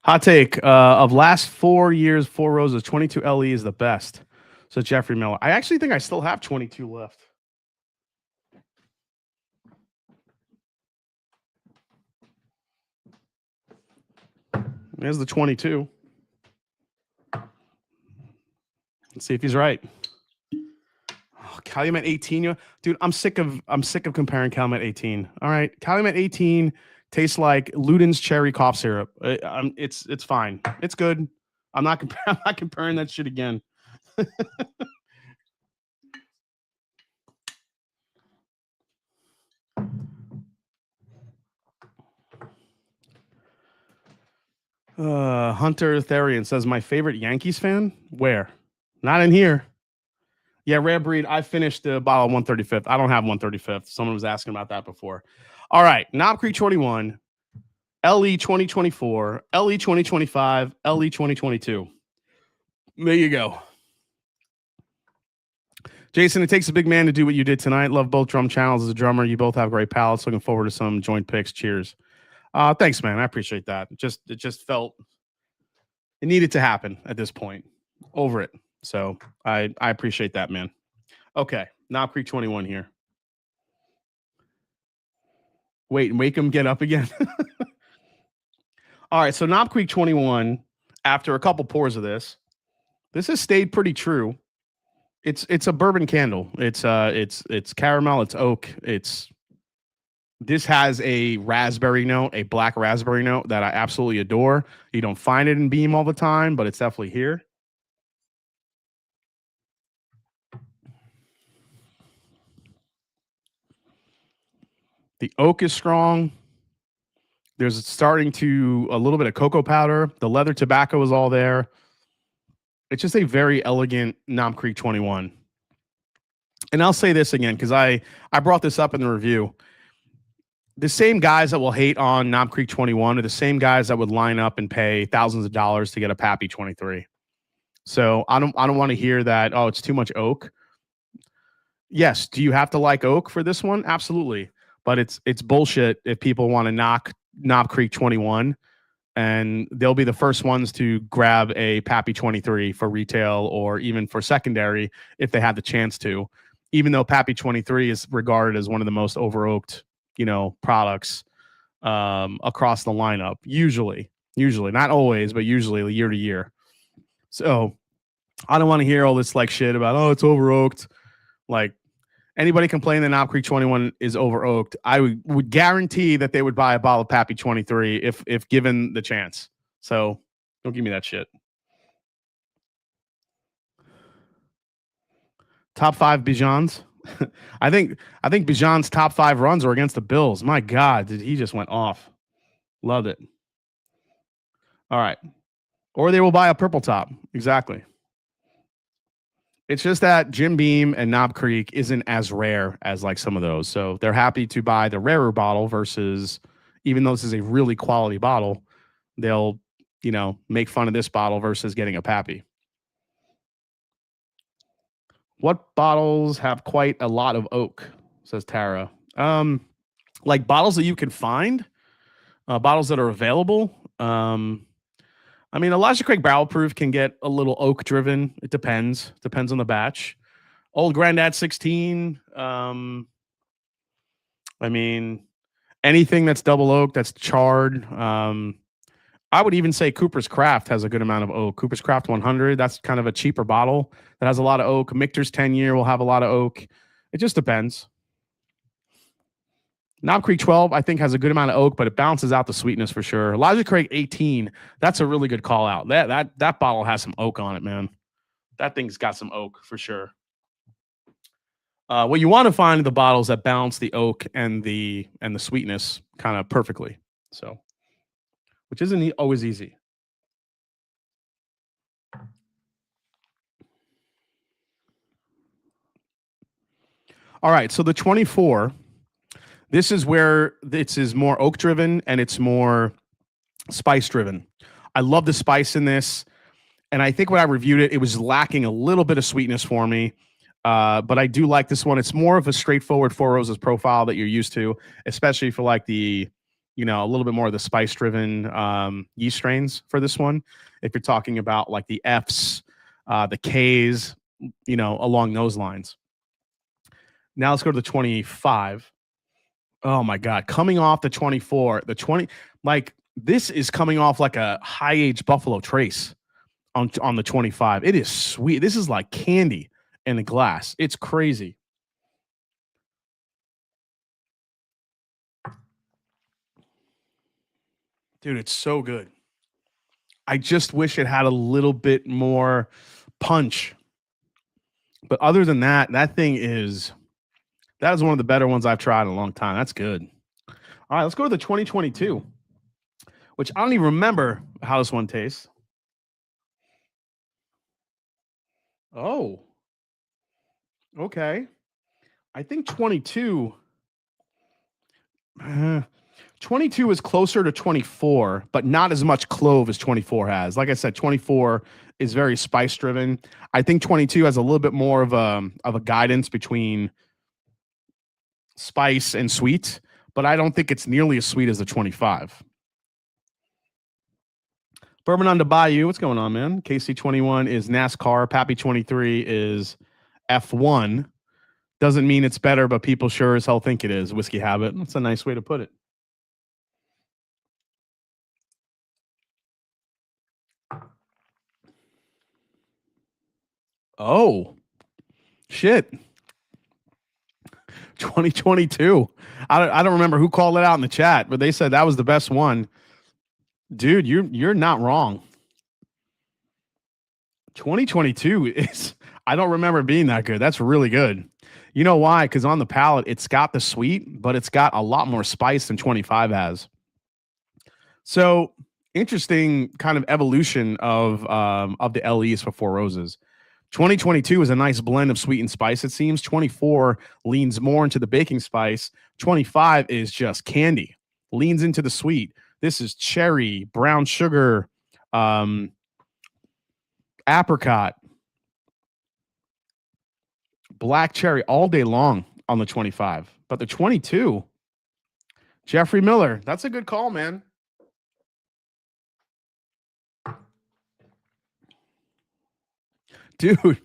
Hot take. Of last 4 years, Four Roses, 22 LE is the best. So Jeffrey Miller. I actually think I still have 22 left. There's the 22. Let's see if he's right. Oh, Calumet 18, dude. I'm sick of comparing Calumet 18. All right, Calumet 18 tastes like Luden's cherry cough syrup. It's fine. It's good. I'm not comparing that shit again. Hunter Therian says, my favorite Yankees fan? Where? Not in here. Yeah, Rare Breed. I finished the bottle of 135th. I don't have 135th. Someone was asking about that before. All right. Knob Creek 21, LE 2024, LE 2025, LE 2022. There you go. Jason, it takes a big man to do what you did tonight. Love both drum channels as a drummer. You both have great palates. Looking forward to some joint picks. Cheers. Thanks, man. I appreciate that. It just felt it needed to happen at this point. Over it. So I appreciate that, man. Okay. Knob Creek 21 here. Wait, make him get up again. All right. So Knob Creek 21, after a couple pours of this has stayed pretty true. It's a bourbon candle. It's caramel, it's oak, this has a raspberry note, a black raspberry note that I absolutely adore. You don't find it in Beam all the time, but it's definitely here. The oak is strong. There's starting to a little bit of cocoa powder. The leather tobacco is all there. It's just a very elegant Knob Creek 21. And I'll say this again, because I brought this up in the review. The same guys that will hate on Knob Creek 21 are the same guys that would line up and pay thousands of dollars to get a Pappy 23. So I don't want to hear that, oh, it's too much oak. Yes, do you have to like oak for this one? Absolutely. But it's bullshit if people want to knock Knob Creek 21, and they'll be the first ones to grab a Pappy 23 for retail or even for secondary if they had the chance to, even though Pappy 23 is regarded as one of the most over oaked, products across the lineup. Usually, not always, but usually year to year. So I don't want to hear all this like shit about, oh, it's over oaked. Like, anybody complaining that Knob Creek 21 is over oaked, I would guarantee that they would buy a bottle of Pappy 23 if given the chance. So don't give me that shit. Top 5 Bijans. I think Bijan's top 5 runs are against the Bills. My God, he just went off. Loved it. All right. Or they will buy a purple top. Exactly. It's just that Jim Beam and Knob Creek isn't as rare as like some of those. So they're happy to buy the rarer bottle versus, even though this is a really quality bottle, they'll, make fun of this bottle versus getting a Pappy. What bottles have quite a lot of oak? says Tara. Like bottles that you can find, bottles that are available. I mean, Elijah Craig Barrel Proof can get a little oak driven. It depends. Depends on the batch. Old Grandad 16. I mean, anything that's double oak, that's charred. I would even say Cooper's Craft has a good amount of oak. Cooper's Craft 100, that's kind of a cheaper bottle that has a lot of oak. Michter's 10-year will have a lot of oak. It just depends. Knob Creek 12, I think, has a good amount of oak, but it balances out the sweetness for sure. Elijah Craig 18, that's a really good call out. That bottle has some oak on it, man. That thing's got some oak for sure. What you want to find are the bottles that balance the oak and the sweetness kind of perfectly. So, which isn't always easy. All right, so the 24, this is where this is more oak driven and it's more spice driven. I love the spice in this, and I think when I reviewed it, it was lacking a little bit of sweetness for me. But I do like this one. It's more of a straightforward Four Roses profile that you're used to, especially for like the, a little bit more of the spice driven yeast strains for this one. If you're talking about like the Fs, the Ks, along those lines. Now let's go to the 25. Oh my God. Coming off the 24, the 20, like this is coming off like a high age Buffalo Trace on the 25. It is sweet. This is like candy in a glass. It's crazy. Dude, it's so good. I just wish it had a little bit more punch. But other than that, that is one of the better ones I've tried in a long time. That's good. All right, let's go to the 2022, which I don't even remember how this one tastes. Oh, okay. I think 22. 22 is closer to 24, but not as much clove as 24 has. Like I said, 24 is very spice driven. I think 22 has a little bit more of a guidance between spice and sweet, but I don't think it's nearly as sweet as the 25. Bourbon on the Bayou. What's going on, man? KC21 is NASCAR. Pappy 23 is F1. Doesn't mean it's better, but people sure as hell think it is. Whiskey Habit. That's a nice way to put it. Oh, shit. 2022. I don't remember who called it out in the chat, but they said that was the best one. Dude, you're not wrong. 2022 is, I don't remember it being that good. That's really good. You know why? Because on the palate, it's got the sweet, but it's got a lot more spice than 25 has. So interesting kind of evolution of the LEs for Four Roses. 2022 is a nice blend of sweet and spice, it seems. 24 leans more into the baking spice. 25 is just candy, leans into the sweet. This is cherry, brown sugar, apricot, black cherry all day long on the 25. But the 22, Jeffrey Miller, that's a good call, man. Dude,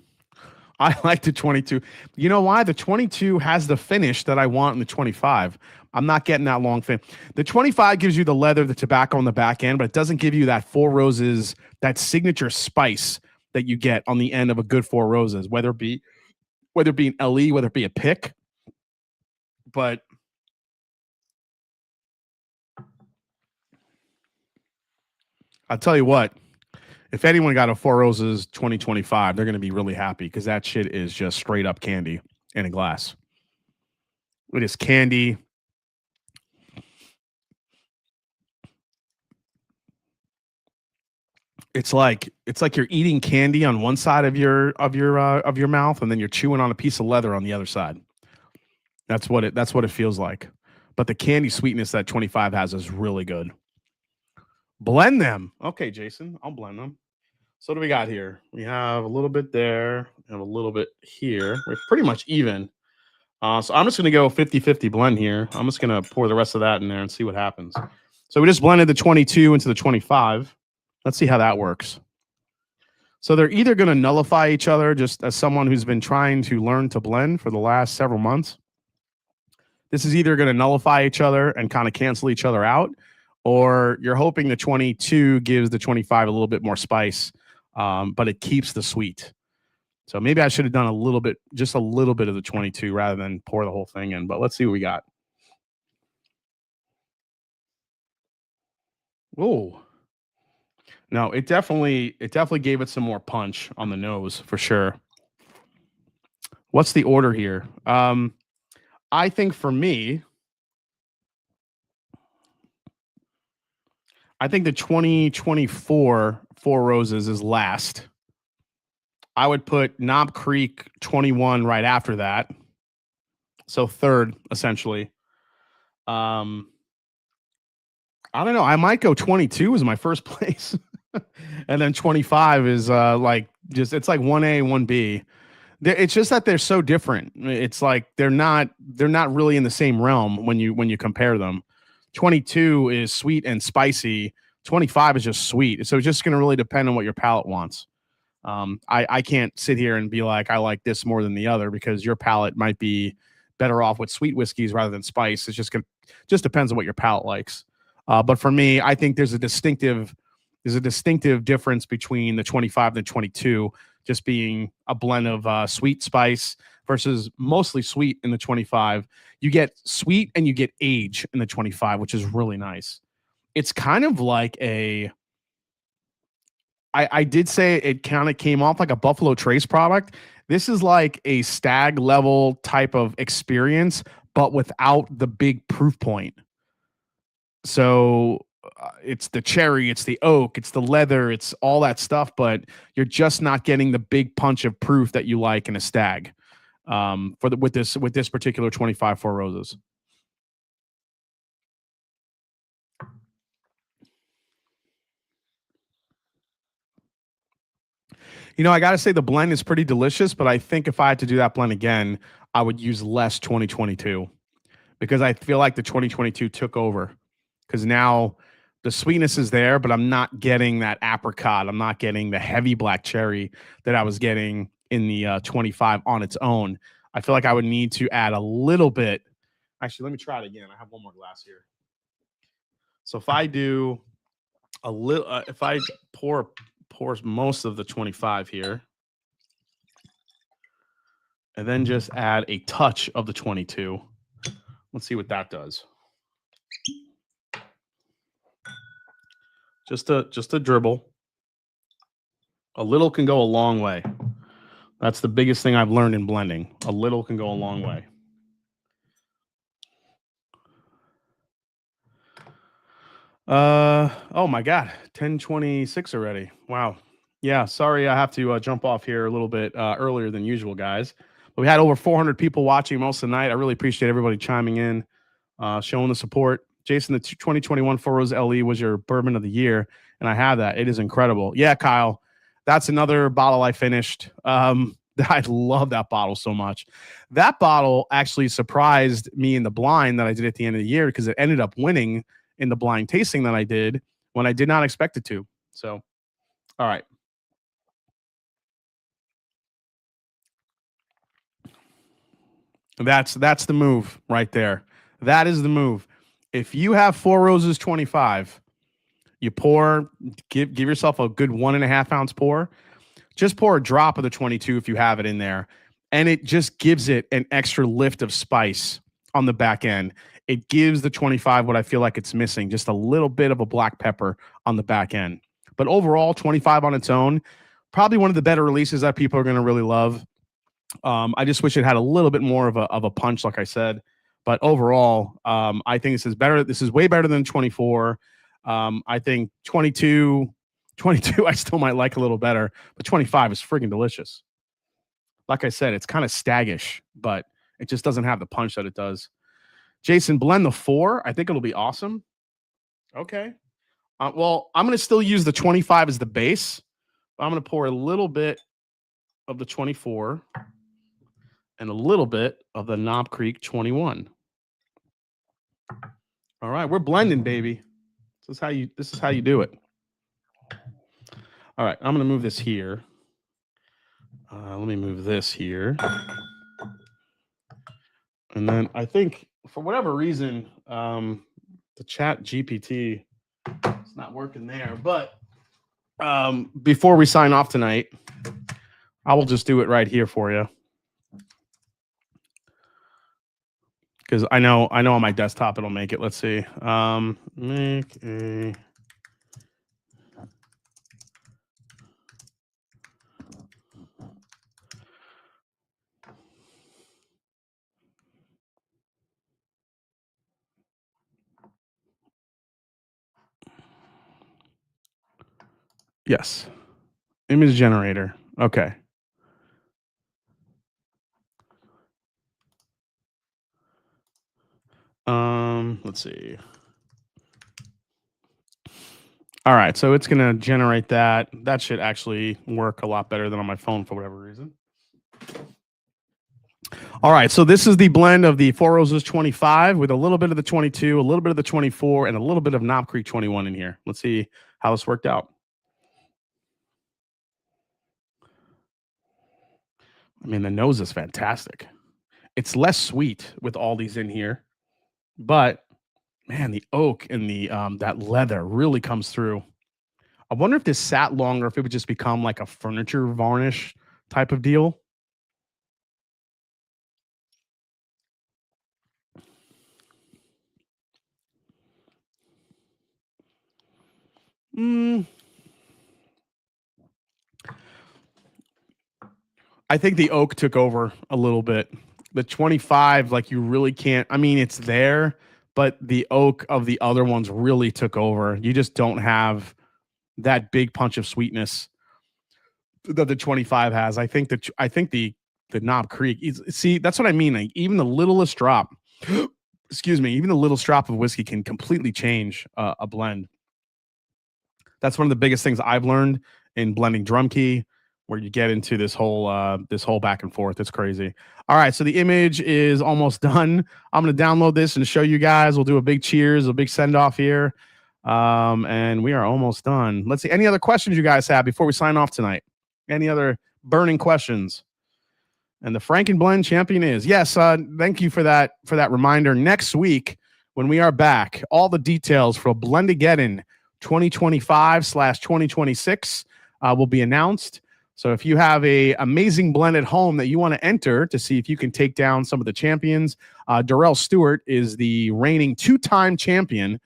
I like the 22. You know why? The 22 has the finish that I want in the 25. I'm not getting that long finish. The 25 gives you the leather, the tobacco on the back end, but it doesn't give you that Four Roses, that signature spice that you get on the end of a good Four Roses, whether it be an LE, whether it be a pick. But I'll tell you what, if anyone got a Four Roses 2025, they're going to be really happy because that shit is just straight up candy in a glass. It is candy. It's like you're eating candy on one side of your mouth, and then you're chewing on a piece of leather on the other side. That's what it feels like. But the candy sweetness that 25 has is really good. Blend them. Okay, Jason, I'll blend them. So what do we got here? We have a little bit there and a little bit here. We're pretty much even. So I'm just going to go 50-50 blend here. I'm just going to pour the rest of that in there and see what happens. So we just blended the 22 into the 25. Let's see how that works. So they're either going to nullify each other, just as someone who's been trying to learn to blend for the last several months. This is either going to nullify each other and kind of cancel each other out, or you're hoping the 22 gives the 25 a little bit more spice, but it keeps the sweet. So maybe I should have done a little bit, just a little bit of the 22 rather than pour the whole thing in. But let's see what we got. Oh, no, it definitely gave it some more punch on the nose for sure. What's the order here? I think for me, I think the 2024 Four Roses is last. I would put Knob Creek 21 right after that. So third, essentially. I don't know. I might go 22 as my first place. And then 25 is like just it's like 1A, 1B. It's just that they're so different. It's like they're not really in the same realm when you compare them. 22 is sweet and spicy. 25 is just sweet. So it's just going to really depend on what your palate wants. I can't sit here and be like, I like this more than the other because your palate might be better off with sweet whiskeys rather than spice. It's just depends on what your palate likes. But for me, I think there's a distinctive difference between the 25 and the 22, just being a blend of sweet spice versus mostly sweet in the 25. You get sweet and you get age in the 25, which is really nice. It's kind of like I did say it kind of came off like a Buffalo Trace product. This is like a stag level type of experience, but without the big proof point. So it's the cherry, it's the oak, it's the leather, it's all that stuff, but you're just not getting the big punch of proof that you like in a stag with this particular 25 Four Roses. You know, I got to say the blend is pretty delicious, but I think if I had to do that blend again, I would use less 2022 because I feel like the 2022 took over because now the sweetness is there, but I'm not getting that apricot. I'm not getting the heavy black cherry that I was getting in the 25 on its own. I feel like I would need to add a little bit. Actually, let me try it again. I have one more glass here. So if I do a little, if I pour most of the 25 here, and then just add a touch of the 22. Let's see what that does. Just a dribble. A little can go a long way. That's the biggest thing I've learned in blending. A little can go a long way. Oh my God, 10:26 already. Wow. Yeah, sorry I have to jump off here a little bit earlier than usual, guys. But we had over 400 people watching most of the night. I really appreciate everybody chiming in, showing the support. Jason, the 2021 Four Rose LE was your bourbon of the year, and I have that. It is incredible. Yeah, Kyle, that's another bottle I finished. I love that bottle so much. That bottle actually surprised me in the blind that I did at the end of the year because it ended up winning in the blind tasting that I did when I did not expect it to. So, all right. That's the move right there. That is the move. If you have Four Roses 25, you pour, give yourself a good 1.5 ounce pour. Just pour a drop of the 22 if you have it in there. And it just gives it an extra lift of spice on the back end. It gives the 25 what I feel like it's missing, just a little bit of a black pepper on the back end. But overall, 25 on its own, probably one of the better releases that people are going to really love. I just wish it had a little bit more of a punch, like I said. But overall, I think this is better. This is way better than 24. I think 22 I still might like a little better, but 25 is freaking delicious. Like I said, it's kind of staggish, but it just doesn't have the punch that it does. Jason, blend the 4. I think it'll be awesome. Okay. Well, I'm going to still use the 25 as the base. I'm going to pour a little bit of the 24. and a little bit of the Knob Creek 21. All right, we're blending, baby. This is how you do it. All right, I'm gonna move this here. Let me move this here. And then I think for whatever reason, the chat GPT is not working there. But before we sign off tonight, I will just do it right here for you. Because I know on my desktop it'll make it. Let's see. Make a yes. Image generator. Okay. Let's see. All right, so it's gonna generate that. That should actually work a lot better than on my phone for whatever reason. All right, so this is the blend of the Four Roses 25 with a little bit of the 22, a little bit of the 24, and a little bit of Knob Creek 21 in here. Let's see how this worked out. I mean, the nose is fantastic. It's less sweet with all these in here, but man, the oak and the that leather really comes through. I wonder if this sat longer, if it would just become like a furniture varnish type of deal. I think the oak took over a little bit. The 25, like you really can't. I mean, it's there, but the oak of the other ones really took over. You just don't have that big punch of sweetness that the 25 has. I think the Knob Creek. See, that's what I mean. Like, even the littlest drop, excuse me, even the littlest drop of whiskey can completely change a blend. That's one of the biggest things I've learned in blending drum key, where you get into this whole back and forth. It's crazy. All right, so the image is almost done. I'm going to download this and show you guys. We'll do a big cheers, a big send off here, and we are almost done. Let's see. Any other questions you guys have before we sign off tonight? Any other burning questions? And the Frankenblend champion is yes. Thank you for that reminder. Next week when we are back, all the details for Blendageddon 2025/2026 will be announced. So if you have a amazing blend at home that you want to enter to see if you can take down some of the champions, Darrell Stewart is the reigning two-time champion.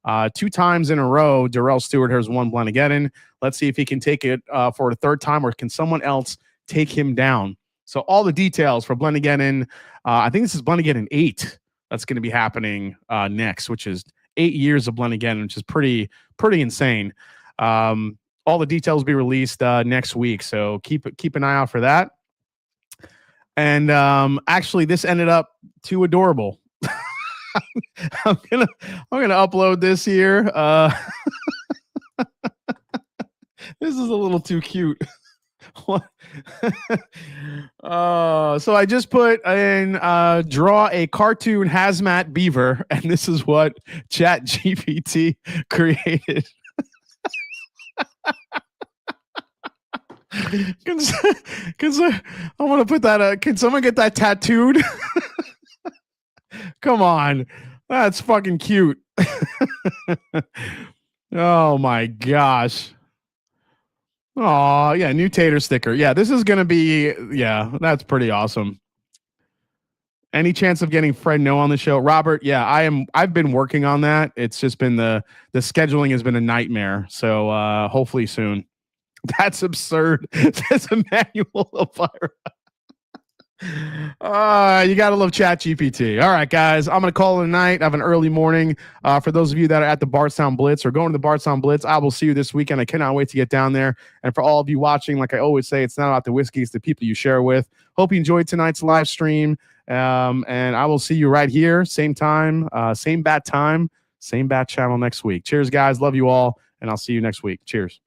2 times in a row, Darrell Stewart has won Blendageddon. Let's see if he can take it for a third time, or can someone else take him down? So all the details for Blendageddon, I think this is Blendageddon 8 that's going to be happening next, which is 8 years of Blendageddon, which is pretty insane. All the details will be released next week, so keep an eye out for that. And actually, this ended up too adorable. I'm gonna upload this here. This is a little too cute. So I just put in draw a cartoon hazmat beaver, and this is what ChatGPT created. I want to put that. Can someone get that tattooed? Come on, that's fucking cute. Oh my gosh. Oh yeah, new tater sticker. Yeah, this is gonna be. Yeah, that's pretty awesome. Any chance of getting Fred No on the show, Robert? Yeah, I've been working on that. It's just been the scheduling has been a nightmare. So hopefully soon. That's absurd. That's Emmanuel Elvira. You gotta love ChatGPT. All right, guys, I'm gonna call it a night. I have an early morning. For those of you that are at the Bardstown Blitz or going to the Bardstown Blitz, I will see you this weekend. I cannot wait to get down there. And for all of you watching, like I always say, it's not about the whiskey, it's the people you share with. Hope you enjoyed tonight's live stream. And I will see you right here, same time, same bat channel next week. Cheers, guys. Love you all, and I'll see you next week. Cheers.